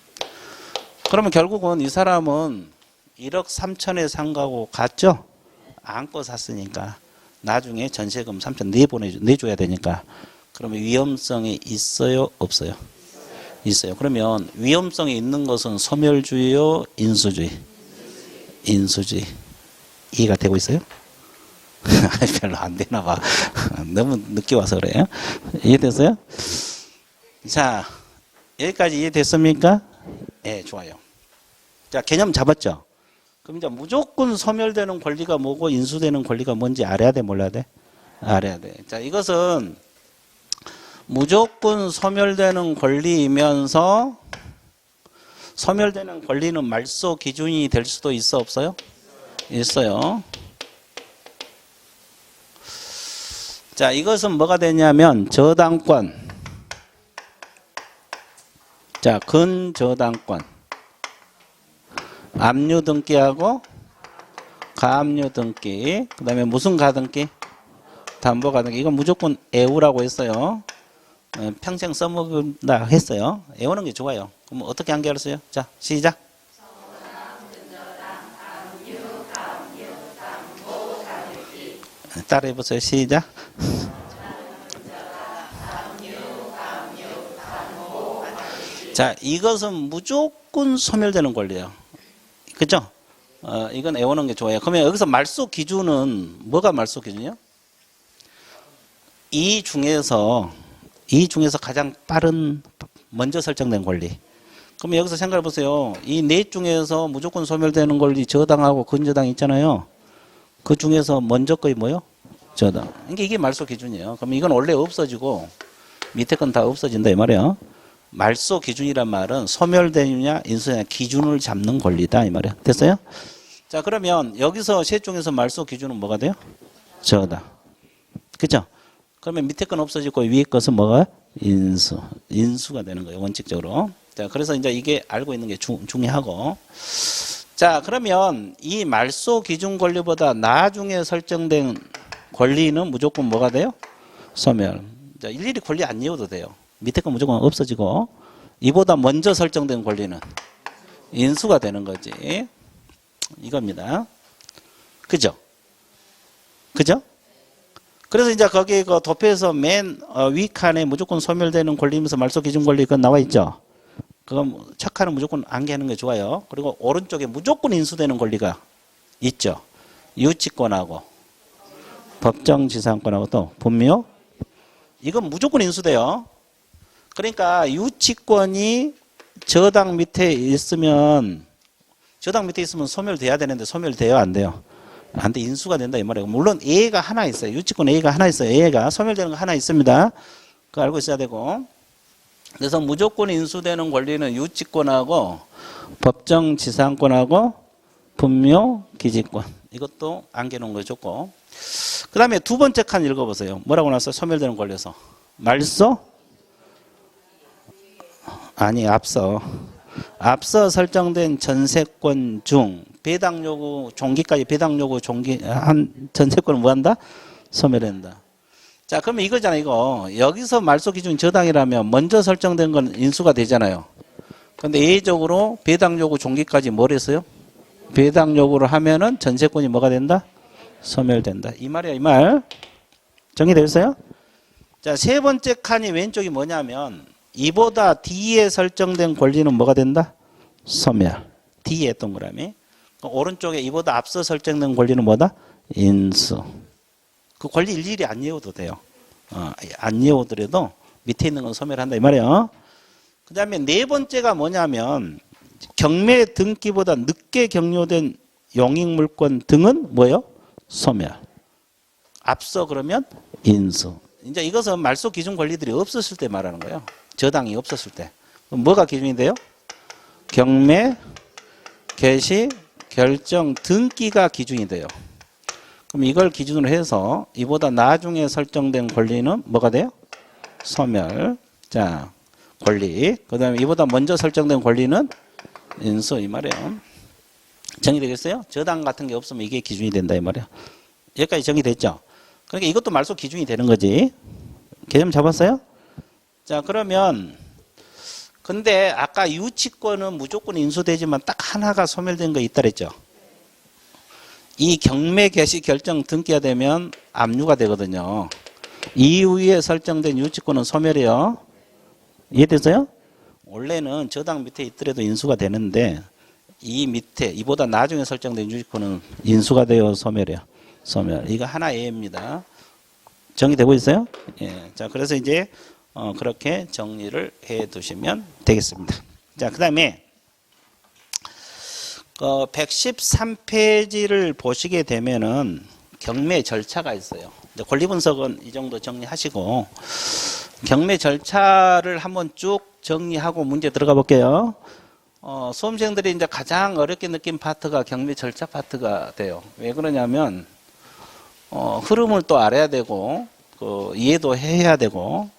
그러면 결국은 이 사람은 1억 3천에 산 거하고 같죠? 안고 샀으니까 나중에 전세금 3천 내줘야 되니까. 그러면 위험성이 있어요? 없어요? 있어요. 그러면 위험성이 있는 것은 소멸주의요? 인수주의? 인수주의. 이해가 되고 있어요? 별로 안 되나 봐. 너무 늦게 와서 그래요. 이해됐어요? 자, 여기까지 이해됐습니까? 네, 좋아요. 자, 개념 잡았죠? 그럼 이제 무조건 소멸되는 권리가 뭐고 인수되는 권리가 뭔지 알아야 돼, 몰라야 돼? 알아야 돼. 자, 이것은 무조건 소멸되는 권리이면서 소멸되는 권리는 말소 기준이 될 수도 있어, 없어요? 있어요. 자, 이것은 뭐가 되냐면 저당권. 자, 근저당권. 압류 등기하고 가압류 등기. 그 다음에 무슨 가등기? 담보 가등기. 이건 무조건 애우라고 했어요. 평생 써먹는다 했어요. 애우는 게 좋아요. 그럼 어떻게 한계했어요? 자, 시작. 따라해보세요. 시작. 자, 이것은 무조건 소멸되는 권리예요. 그죠? 이건 애우는 게 좋아요. 그러면 여기서 말소 기준은 뭐가 말소 기준이요? 이 중에서 가장 빠른 먼저 설정된 권리. 그럼 여기서 생각해 보세요. 이 넷 중에서 무조건 소멸되는 권리 저당하고 근저당 있잖아요. 그 중에서 먼저 거의 뭐요? 저당. 그러니까 이게 말소 기준이에요. 그럼 이건 원래 없어지고 밑에 건 다 없어진다 이 말이에요. 말소 기준이란 말은 소멸되느냐 인수냐 기준을 잡는 권리다 이 말이에요. 됐어요? 자, 그러면 여기서 셋 중에서 말소 기준은 뭐가 돼요? 저당. 그죠? 그러면 밑에 건 없어지고 위에 것은 뭐가? 인수가 되는 거예요. 원칙적으로. 자, 그래서 이제 이게 알고 있는 게 중요하고. 자, 그러면 이 말소 기준 권리보다 나중에 설정된 권리는 무조건 뭐가 돼요? 소멸. 자, 일일이 권리 안 이어도 돼요. 밑에 건 무조건 없어지고 이보다 먼저 설정된 권리는 인수가 되는 거지. 이겁니다. 그죠? 그죠? 그래서 이제 거기 그 도표에서 맨 위칸에 무조건 소멸되는 권리면서 말소 기준 권리 그건 나와 있죠. 그건 착하는 무조건 안개하는 게 좋아요. 그리고 오른쪽에 무조건 인수되는 권리가 있죠. 유치권하고 법정지상권하고 또 분묘. 이건 무조건 인수돼요. 그러니까 유치권이 저당 밑에 있으면 소멸돼야 되는데 소멸돼요 안 돼요? 안 돼. 인수가 된다 이 말이에요. 물론 A가 하나 있어요. 유치권 A가 하나 있어요. A가 소멸되는 거 하나 있습니다. 그거 알고 있어야 되고. 그래서 무조건 인수되는 권리는 유치권하고 법정지상권하고 분묘기지권. 이것도 안겨놓은 거 좋고. 그 다음에 두 번째 칸 읽어보세요. 뭐라고 나왔어요? 소멸되는 권리에서. 말소? 아니, 앞서 설정된 전세권 중 배당 요구 종기까지 배당 요구 종기 한 전세권을 뭐 한다? 소멸한다. 자, 그러면 이거잖아요, 이거. 여기서 말소 기준이 저당이라면 먼저 설정된 건 인수가 되잖아요. 근데 예외적으로 배당 요구 종기까지 뭘 했어요? 배당 요구를 하면은 전세권이 뭐가 된다? 소멸된다. 이 말이야, 이 말. 정리되었어요? 자, 세 번째 칸이 왼쪽이 뭐냐면 이보다 D에 설정된 권리는 뭐가 된다? 소멸. D에 동그라미. 오른쪽에 이보다 앞서 설정된 권리는 뭐다? 인수. 그 권리 일일이 안 외워도 돼요. 안 외우더라도 밑에 있는 건 소멸한다 이 말이에요. 그 다음에 네 번째가 뭐냐면 경매 등기보다 늦게 경료된 용익물권 등은 뭐예요? 소멸. 앞서 그러면 인수. 이제 이것은 말소 기준 권리들이 없었을 때 말하는 거예요. 저당이 없었을 때. 그럼 뭐가 기준이 돼요? 경매, 개시, 결정, 등기가 기준이 돼요. 그럼 이걸 기준으로 해서 이보다 나중에 설정된 권리는 뭐가 돼요? 소멸. 자, 권리. 그 다음에 이보다 먼저 설정된 권리는 인수 이 말이에요. 정의되겠어요? 저당 같은 게 없으면 이게 기준이 된다 이 말이에요. 여기까지 정의됐죠? 그러니까 이것도 말소 기준이 되는 거지. 개념 잡았어요? 자, 그러면 근데 아까 유치권은 무조건 인수되지만 딱 하나가 소멸된 거 있다 그랬죠? 이 경매 개시 결정 등기가 되면 압류가 되거든요. 이후에 설정된 유치권은 소멸이에요. 이해됐어요? 원래는 저당 밑에 있더라도 인수가 되는데 이 밑에 이보다 나중에 설정된 유치권은 인수가 돼요, 소멸이에요. 소멸. 이거 하나 예입니다. 정리되고 있어요? 예. 자, 그래서 이제 그렇게 정리를 해 두시면 되겠습니다. 자, 그다음에 113페이지를 보시게 되면은 경매 절차가 있어요. 이제 권리 분석은 이 정도 정리하시고 경매 절차를 한번 쭉 정리하고 문제 들어가 볼게요. 수험생들이 이제 가장 어렵게 느낀 파트가 경매 절차 파트가 돼요. 왜 그러냐면 흐름을 또 알아야 되고 이해도 해야 되고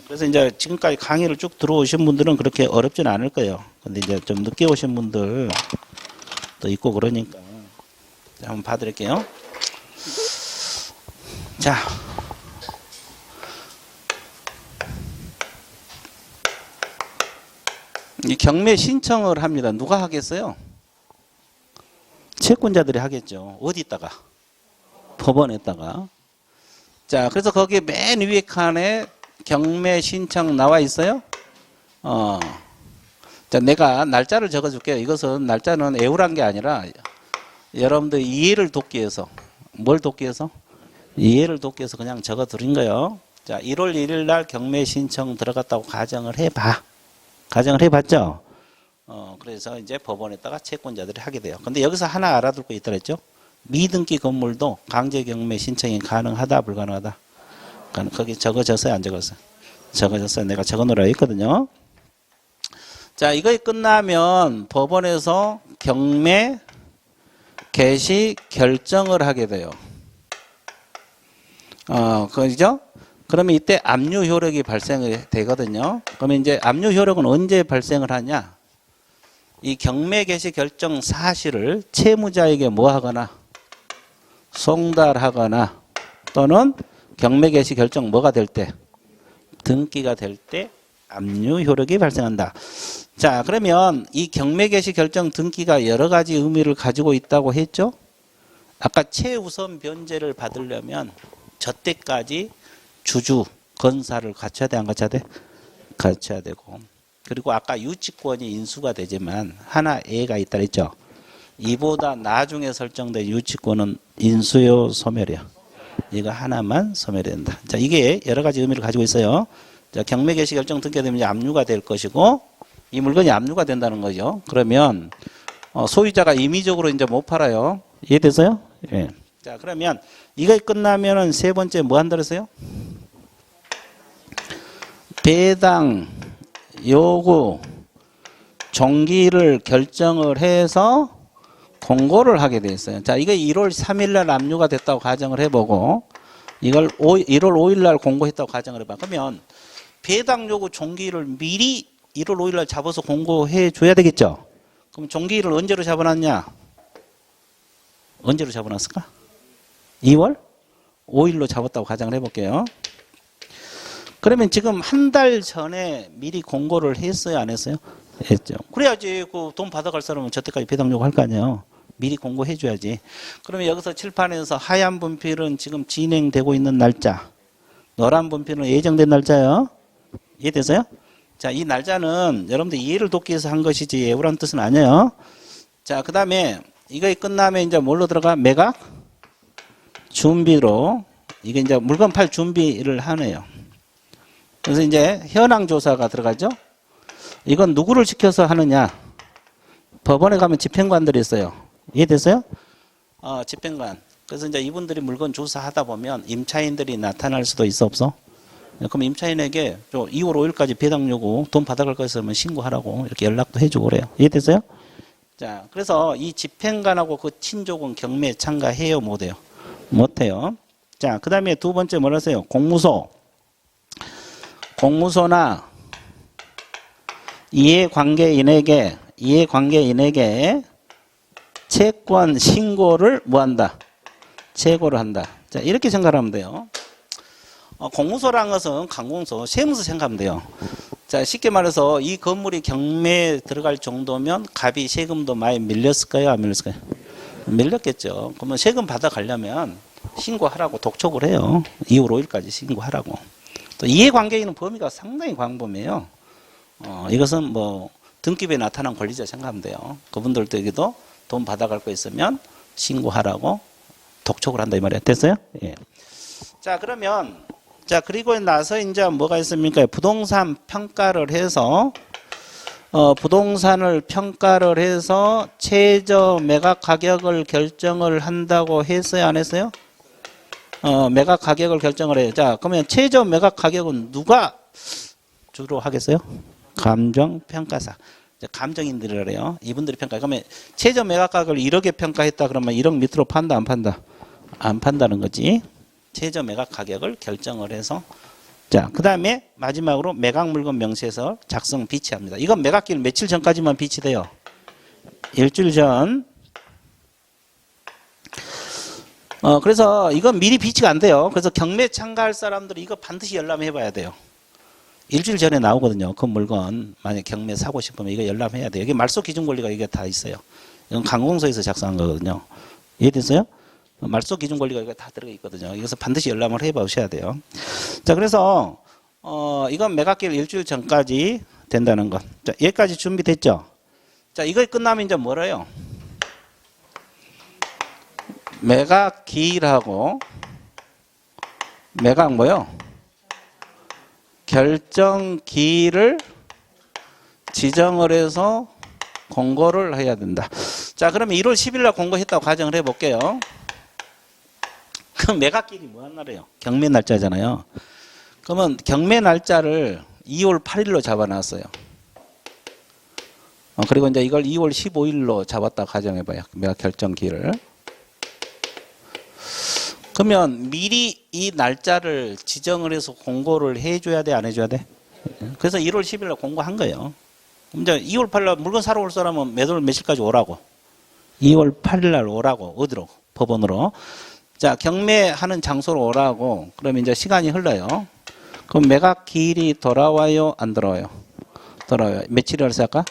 그래서 이제 지금까지 강의를 쭉 들어오신 분들은 그렇게 어렵지는 않을 거예요. 근데 이제 좀 늦게 오신 분들 또 있고 그러니까 한번 봐드릴게요. 자, 이 경매 신청을 합니다. 누가 하겠어요? 채권자들이 하겠죠. 어디다가? 법원에다가. 자, 그래서 거기 맨 위에 칸에 경매 신청 나와 있어요. 자, 내가 날짜를 적어줄게요. 이것은 날짜는 애우란 게 아니라 여러분들 이해를 돕기 위해서. 뭘 돕기 위해서? 이해를 돕기 위해서 그냥 적어드린 거예요. 자, 1월 1일 날 경매 신청 들어갔다고 가정을 해봐. 가정을 해봤죠? 그래서 이제 법원에다가 채권자들이 하게 돼요. 근데 여기서 하나 알아둘 거 있다 그랬죠? 미등기 건물도 강제 경매 신청이 가능하다, 불가능하다? 거기 적어졌어요, 안 적었어요? 적어졌어요. 내가 적어놓으라 했거든요. 자, 이거 끝나면 법원에서 경매 개시 결정을 하게 돼요. 그죠? 그러면 이때 압류 효력이 발생이 되거든요. 그러면 이제 압류 효력은 언제 발생을 하냐? 이 경매 개시 결정 사실을 채무자에게 뭐 하거나 송달하거나 또는 경매 개시 결정 뭐가 될 때? 등기가 될 때 압류 효력이 발생한다. 자, 그러면 이 경매 개시 결정 등기가 여러 가지 의미를 가지고 있다고 했죠? 아까 최우선 변제를 받으려면 저때까지 주주, 건사를 갖춰야 돼, 안 갖춰야 돼? 갖춰야 되고. 그리고 아까 유치권이 인수가 되지만 하나 예가 있다 그랬죠? 이보다 나중에 설정된 유치권은 인수요, 소멸이요? 이거 하나만 소멸이 된다. 자, 이게 여러 가지 의미를 가지고 있어요. 자, 경매 개시 결정 등기가 되면 이제 압류가 될 것이고, 이 물건이 압류가 된다는 거죠. 그러면 소유자가 임의적으로 이제 못 팔아요. 이해됐어요? 예. 자, 그러면 이거 끝나면은 세 번째 뭐 한다 그랬어요? 배당 요구 종기를 결정을 해서 공고를 하게 돼 있어요. 자, 이거 1월 3일 날 압류가 됐다고 가정을 해보고 이걸 1월 5일 날 공고했다고 가정을 해봐. 그러면 배당 요구 종기를 미리 1월 5일 날 잡아서 공고해 줘야 되겠죠. 그럼 종기를 언제로 잡아놨냐? 언제로 잡아놨을까? 2월 5일로 잡았다고 가정을 해볼게요. 그러면 지금 한 달 전에 미리 공고를 했어요, 안 했어요? 했죠. 그래야지 그 돈 받아갈 사람은 저때까지 배당 요구할 거 아니에요. 미리 공고해 줘야지. 그러면 여기서 칠판에서 하얀 분필은 지금 진행되고 있는 날짜, 노란 분필은 예정된 날짜요. 이해되세요? 자, 이 날짜는 여러분들 이해를 돕기 위해서 한 것이지 예우라는 뜻은 아니에요. 자, 그 다음에 이거 끝나면 이제 뭘로 들어가? 매각 준비로 이게 이제 물건 팔 준비를 하네요. 그래서 이제 현황 조사가 들어가죠. 이건 누구를 시켜서 하느냐? 법원에 가면 집행관들이 있어요. 이해됐어요? 집행관. 그래서 이제 이분들이 물건 조사하다 보면 임차인들이 나타날 수도 있어, 없어? 그럼 임차인에게 2월 5일까지 배당 요구 돈 받아갈 거 있으면 신고하라고 이렇게 연락도 해주고 그래요. 이해됐어요? 자, 그래서 이 집행관하고 그 친족은 경매에 참가해요, 못해요? 못해요. 자, 그 다음에 두 번째 뭐라 하세요? 공무소. 공무소나 이해관계인에게 채권 신고를 뭐한다? 제고를 한다. 자, 이렇게 생각하면 돼요. 공무소라는 것은 관공서, 세무서 생각하면 돼요. 자, 쉽게 말해서 이 건물이 경매에 들어갈 정도면 갑이 세금도 많이 밀렸을까요? 안 밀렸을까요? 밀렸겠죠. 그러면 세금 받아가려면 신고하라고 독촉을 해요. 2월 5일까지 신고하라고. 또 이해관계인은 범위가 상당히 광범위해요. 이것은 뭐 등기부에 나타난 권리자 생각하면 돼요. 그분들에게도 돈 받아갈 거 있으면 신고하라고 독촉을 한다 이 말이에요. 됐어요? 예. 자, 그러면 그리고 나서 이제 뭐가 있습니까? 부동산 평가를 해서 부동산을 평가를 해서 최저 매각 가격을 결정을 한다고 했어요, 안 했어요? 매각 가격을 결정을 해요. 자, 그러면 최저 매각 가격은 누가 주로 하겠어요? 감정평가사. 감정인들이래요. 이분들이 평가. 그러면 최저 매각 가격을 1억에 평가했다 그러면 1억 밑으로 판다, 안 판다? 안 판다는 거지. 최저 매각 가격을 결정을 해서. 자, 그 다음에 마지막으로 매각 물건 명세서 작성 비치합니다. 이건 매각기일 며칠 전까지만 비치돼요. 일주일 전. 그래서 이건 미리 비치가 안 돼요. 그래서 경매 참가할 사람들이 이거 반드시 열람해 봐야 돼요. 일주일 전에 나오거든요. 그 물건 만약 경매 사고 싶으면 이거 열람해야 돼요. 여기 말소 기준 권리가 이게 다 있어요. 이건 관공서에서 작성한 거거든요. 이해됐어요? 말소 기준 권리가 이거 다 들어가 있거든요. 이것을 반드시 열람을 해 보셔야 돼요. 자, 그래서 이건 매각기일 일주일 전까지 된다는 것. 자, 여기까지 준비됐죠? 자, 이거 끝나면 이제 뭐래요? 매각 기일하고 매각 뭐요? 결정 기일을 지정을 해서 공고를 해야 된다. 자, 그러면 1월 10일 날 공고했다고 가정을 해볼게요. 그럼 매각 기일이 뭐한 날이에요? 경매 날짜잖아요. 그러면 경매 날짜를 2월 8일로 잡아놨어요. 그리고 이제 이걸 2월 15일로 잡았다 가정해봐요. 매각 결정 기일을. 그러면 미리 이 날짜를 지정을 해서 공고를 해줘야 돼, 안 해줘야 돼? 그래서 1월 10일 날 공고한 거예요. 이제 2월 8일 날 물건 사러 올 사람은 몇 월 며칠까지 오라고? 2월 8일 날 오라고. 어디로? 법원으로. 자, 경매하는 장소로 오라고. 그러면 이제 시간이 흘러요. 그럼 매각 기일이 돌아와요, 안 돌아와요? 돌아와요. 며칠이라고 할까?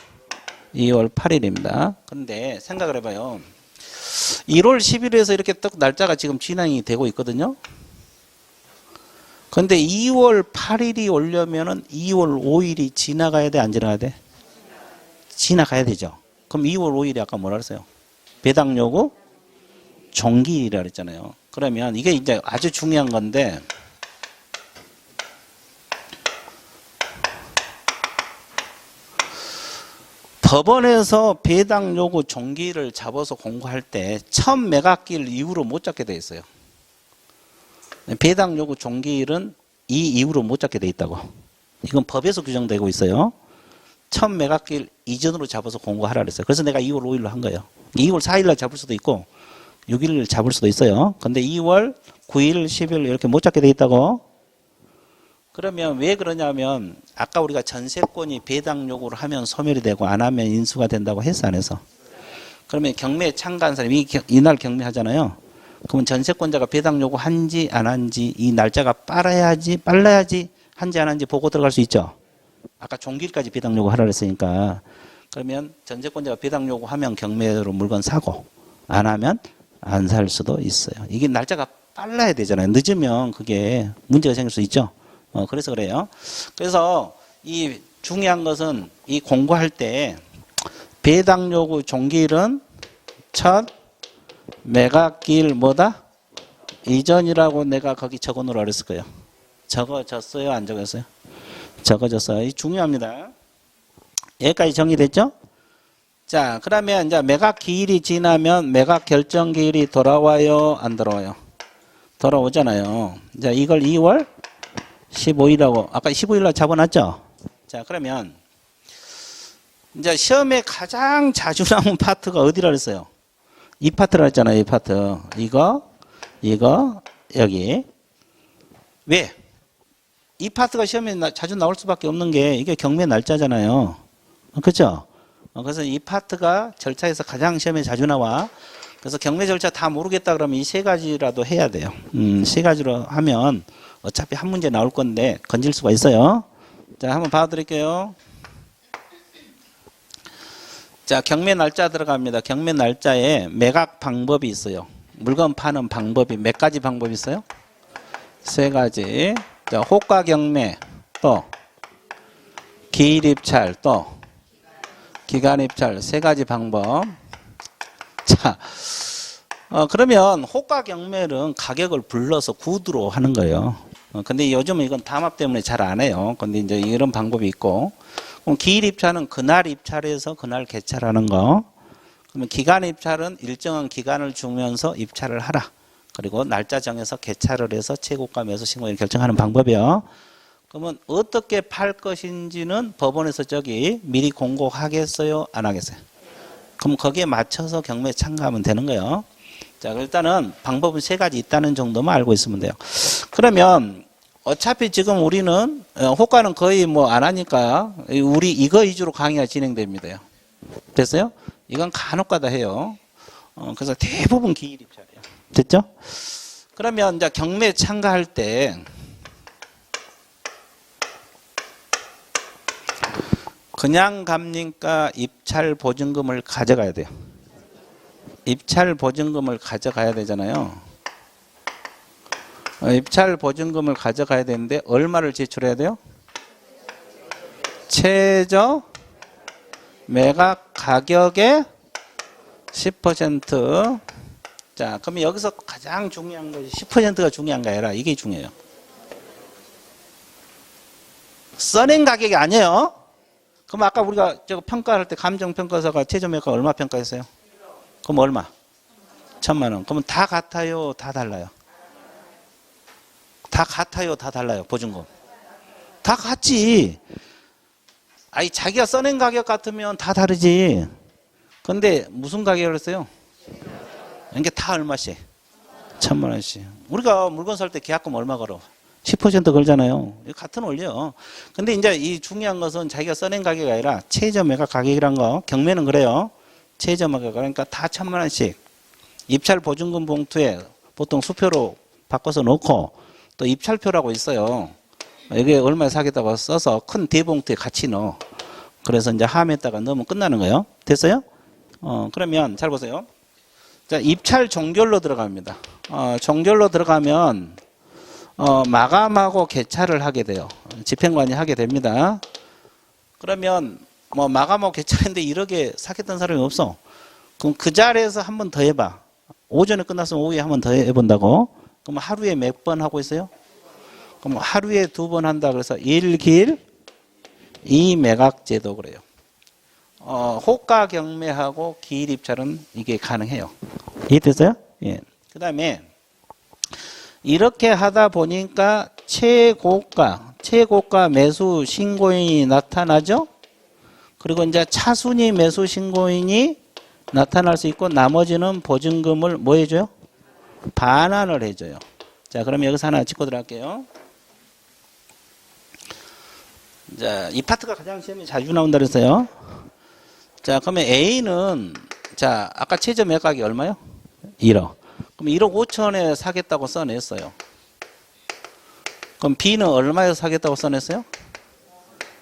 2월 8일입니다. 근데 생각을 해봐요. 1월 10일에서 이렇게 딱 날짜가 지금 진행이 되고 있거든요. 근데 2월 8일이 오려면은 2월 5일이 지나가야 돼, 안 지나가야 돼? 지나가야 되죠. 그럼 2월 5일이 아까 뭐라 그랬어요? 배당 요구 종기일이라 그랬잖아요. 그러면 이게 이제 아주 중요한 건데 법원에서 배당 요구 종기를 잡아서 공고할 때 처음 매각기일 이후로 못 잡게 돼 있어요. 배당 요구 종기일은 이 이후로 못 잡게 돼 있다고. 이건 법에서 규정되고 있어요. 1000메가길 이전으로 잡아서 공고하라 그랬어요. 그래서 내가 2월 5일로 한 거예요. 2월 4일날 잡을 수도 있고 6일 잡을 수도 있어요. 근데 2월 9일, 10일 이렇게 못 잡게 돼 있다고. 그러면 왜 그러냐면 아까 우리가 전세권이 배당 요구를 하면 소멸이 되고 안 하면 인수가 된다고 했어, 안 해서? 그러면 경매에 참가한 사람이 이날 경매하잖아요. 그러면 전세권자가 배당 요구 한지 안 한지 이 날짜가 빨라야지 한지 안 한지 보고 들어갈 수 있죠. 아까 종길까지 배당 요구 하라 그랬으니까. 그러면 전세권자가 배당 요구하면 경매로 물건 사고 안 하면 안 살 수도 있어요. 이게 날짜가 빨라야 되잖아요. 늦으면 그게 문제가 생길 수 있죠. 그래서 그래요. 그래서 이 중요한 것은 이 공고할 때 배당 요구 종길은 첫 매각기일 뭐다? 이전이라고 내가 거기 적어놓으라 그랬을 거예요. 적어졌어요? 안 적었어요? 적어졌어요. 이 중요합니다. 여기까지 정리됐죠? 자, 그러면 이제 매각 기일이 지나면 매각 결정 기일이 돌아와요? 안 돌아와요? 돌아오잖아요. 자, 이걸 2월 15일이라고 아까 15일날 잡아놨죠? 자, 그러면 이제 시험에 가장 자주 나온 파트가 어디라 그랬어요? 이 파트라 했잖아요. 이 파트. 이거, 여기. 왜? 이 파트가 시험에 자주 나올 수밖에 없는 게 이게 경매 날짜잖아요. 그렇죠? 그래서 이 파트가 절차에서 가장 시험에 자주 나와. 그래서 경매 절차 다 모르겠다 그러면 이 세 가지라도 해야 돼요. 세 가지로 하면 어차피 한 문제 나올 건데 건질 수가 있어요. 자, 한번 봐드릴게요. 자, 경매 날짜 들어갑니다. 경매 날짜에 매각 방법이 있어요. 물건 파는 방법이 몇 가지 방법이 있어요? 세 가지. 자, 호가 경매, 또 기일 입찰, 또 기간 입찰 세 가지 방법. 자, 그러면 호가 경매는 가격을 불러서 구두로 하는 거예요. 근데 요즘은 이건 담합 때문에 잘 안 해요. 근데 이제 이런 방법이 있고. 그럼 기일 입찰은 그날 입찰해서 그날 개찰하는 거. 그러면 기간 입찰은 일정한 기간을 주면서 입찰을 하라. 그리고 날짜 정해서 개찰을 해서 최고가 매수 신고를 결정하는 방법이요. 그러면 어떻게 팔 것인지는 법원에서 저기 미리 공고하겠어요? 안 하겠어요? 그럼 거기에 맞춰서 경매에 참가하면 되는 거예요. 자, 일단은 방법은 세 가지 있다는 정도만 알고 있으면 돼요. 그러면 어차피 지금 우리는 호가는 거의 뭐 안 하니까 우리 이거 위주로 강의가 진행됩니다. 됐어요? 이건 간혹가다 해요. 그래서 대부분 기일 입찰이에요. 됐죠? 그러면 이제 경매에 참가할 때 그냥 감리가 입찰 보증금을 가져가야 돼요. 입찰 보증금을 가져가야 되잖아요. 입찰 보증금을 가져가야 되는데 얼마를 제출해야 돼요? 최저 매각 가격의 10%. 자, 그러면 여기서 가장 중요한 것이 10%가 중요한 게 아니라 이게 중요해요. 써낸 가격이 아니에요. 그럼 아까 우리가 저거 평가할 때 감정평가사가 최저 매각 얼마 평가했어요? 그럼 얼마? 1000만 원. 그러면 다 같아요? 다 달라요? 다 같아요? 다 달라요? 보증금. 다 같지. 아니, 자기가 써낸 가격 같으면 다 다르지. 근데 무슨 가격을 했어요? 이게 다 얼마씩? 1000만 원씩. 우리가 물건 살 때 계약금 얼마 걸어? 10% 걸잖아요. 같은 원리요. 근데 이제 이 중요한 것은 자기가 써낸 가격이 아니라 최저 매각 가격이란 거. 경매는 그래요. 최저 매각. 그러니까 다 1000만 원씩. 입찰 보증금 봉투에 보통 수표로 바꿔서 넣고 또 입찰표라고 있어요. 이게 얼마에 사겠다고 써서 큰 대봉투에 같이 넣어. 그래서 이제 함에다가 넣으면 끝나는 거예요. 됐어요? 그러면 잘 보세요. 자, 입찰 종결로 들어갑니다. 종결로 들어가면 마감하고 개찰을 하게 돼요. 집행관이 하게 됩니다. 그러면 뭐 마감하고 개찰했는데 1억에 사겠다는 사람이 없어. 그럼 그 자리에서 한 번 더 해봐. 오전에 끝났으면 오후에 한 번 더 해본다고. 그럼 하루에 몇 번 하고 있어요? 그럼 하루에 2번 한다. 그래서 1길 2매각제도 그래요. 호가 경매하고 기일 입찰은 이게 가능해요. 이해됐어요? 예. 그 다음에 이렇게 하다 보니까 최고가 매수 신고인이 나타나죠. 그리고 이제 차순위 매수 신고인이 나타날 수 있고 나머지는 보증금을 뭐 해줘요? 반환을 해줘요. 자, 그럼 여기서 하나 짚고 들어갈게요. 자, 이 파트가 가장 시험에 자주 나온다 그랬어요. 자, 그러면 A는 자, 아까 최저 매각이 얼마요? 1억. 그럼 1억 5천에 사겠다고 써냈어요. 그럼 B는 얼마에 사겠다고 써냈어요?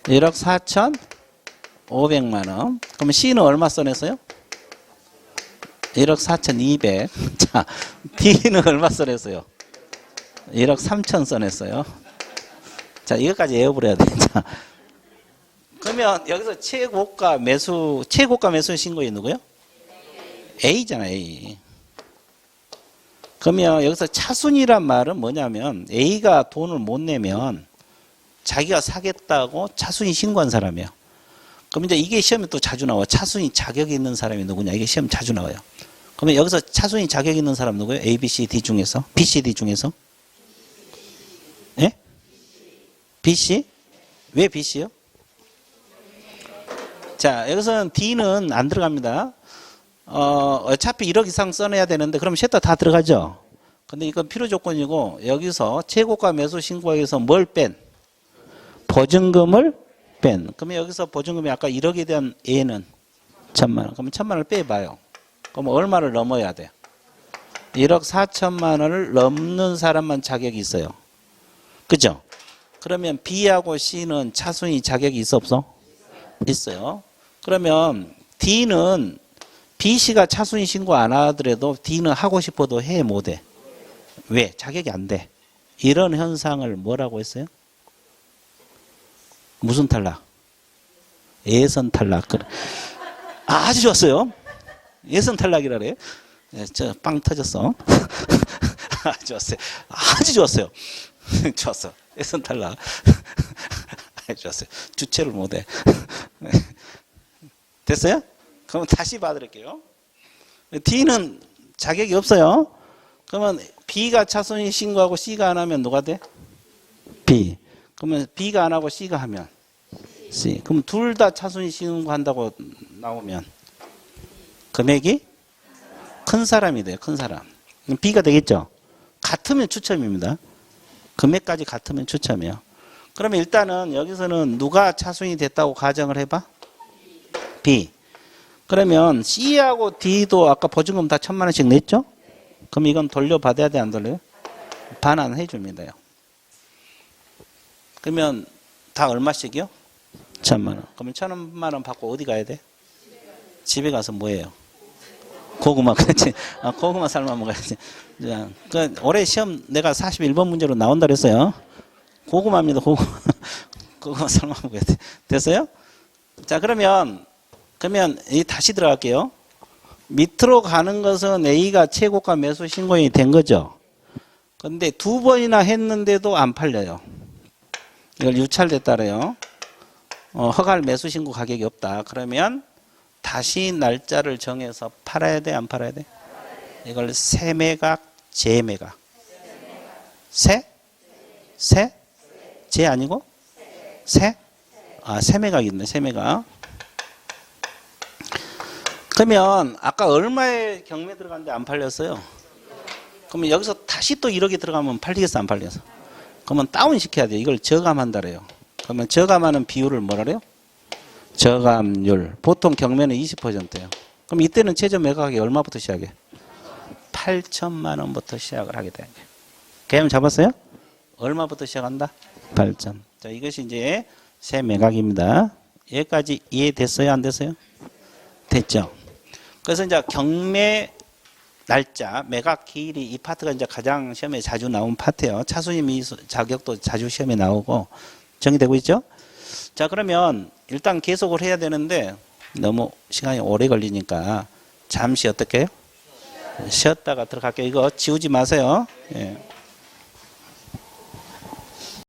1억 4천 5백만 원. 그럼 C는 얼마 써냈어요? 1억 4천 2백. 자, D는 얼마 써냈어요? 1억 3천 써냈어요. 자, 이것까지 외워버려야 돼. 자, 그러면 여기서 최고가 매수 신고인 누구요? A잖아, A. 그러면 여기서 차순이란 말은 뭐냐면 A가 돈을 못 내면 자기가 사겠다고 차순이 신고한 사람이에요. 그럼 이제 이게 시험에 또 자주 나와요. 차순이 자격이 있는 사람이 누구냐? 이게 시험 자주 나와요. 그러면 여기서 차순이 자격이 있는 사람 누구예요? A, B, C, D 중에서? B, C, D 중에서? 예? B, C? 왜 B, C요? 자, 여기서는 D는 안 들어갑니다. 어차피 1억 이상 써내야 되는데 그럼 셋 다 들어가죠. 근데 이건 필요 조건이고 여기서 최고가 매수 신고에서 뭘 뺀? 보증금을 뺀. 그러면 여기서 보증금이 아까 1억에 대한 A는 1,000만 원. 그러면 1,000만 원을 빼봐요. 그럼 얼마를 넘어야 돼? 1억 4천만 원을 넘는 사람만 자격이 있어요. 그죠? 그러면 B하고 C는 차순위 자격이 있어 없어? 있어요. 그러면 D는 B씨가 차순위 신고 안 하더라도 D는 하고 싶어도 해 못해? 왜? 자격이 안 돼. 이런 현상을 뭐라고 했어요? 무슨 탈락? 예선 탈락. 아주 좋았어요. 예선 탈락이라 그래. 저 빵 터졌어. 아주 좋았어요. 아주 좋았어요. 좋았어. 예선 탈락. 아주 좋았어요. 주체를 못해. 됐어요? 그럼 다시 봐드릴게요. D는 자격이 없어요. 그러면 B가 차순위 신고하고 C가 안 하면 누가 돼? B. 그러면 B가 안 하고 C가 하면 C. 그럼 둘 다 차순위 신고한다고 나오면 금액이 큰 사람이 돼요. 큰 사람. B가 되겠죠? 같으면 추첨입니다. 금액까지 같으면 추첨이에요. 그러면 일단은 여기서는 누가 차순위 됐다고 가정을 해봐? B. 그러면 C하고 D도 아까 보증금 다 1,000만 원씩 냈죠? 그럼 이건 돌려받아야 돼, 안 돌려요? 반환해 줍니다요. 그러면 다 얼마씩이요? 1,000만 원. 그러면 1,000만 원 받고 어디 가야 돼? 집에 가서 뭐해요? 고구마, 그렇지. 고구마 삶아 먹어야지. 그 올해 시험 내가 41번 문제로 나온다 그랬어요. 고구마입니다, 고구마. 고구마 삶아 먹어야 돼. 됐어요? 자, 그러면 다시 들어갈게요. 밑으로 가는 것은 A가 최고가 매수 신고인이 된 거죠. 근데 2번이나 했는데도 안 팔려요. 이걸 유찰됐다 그래요. 허가할 매수 신고 가격이 없다. 그러면 다시 날짜를 정해서 팔아야 돼, 안 팔아야 돼? 이걸 세매각, 재매각. 재 아니고? 세매각이 있네, 세매각. 그러면 아까 얼마에 경매 들어갔는데 안 팔렸어요? 그러면 여기서 다시 또 1억이 들어가면 팔리겠어, 안 팔려서? 그러면 다운 시켜야 돼요. 이걸 저감한다 그래요. 그러면 저감하는 비율을 뭐라 그래요? 저감률. 보통 경매는 20%예요. 그럼 이때는 최저 매각이 얼마부터 시작해? 8천만 원부터 시작을 하게 돼요. 개념 잡았어요? 얼마부터 시작한다? 8천. 자, 이것이 이제 새 매각입니다. 여기까지 이해됐어요? 안 됐어요? 됐죠? 그래서 이제 경매 날짜, 매각 기일이 이 파트가 이제 가장 시험에 자주 나온 파트예요. 차순위 자격도 자주 시험에 나오고 정의되고 있죠? 자, 그러면 일단 계속을 해야 되는데 너무 시간이 오래 걸리니까 잠시 어떻게 해요? 쉬었다가 들어갈게요. 이거 지우지 마세요. 예.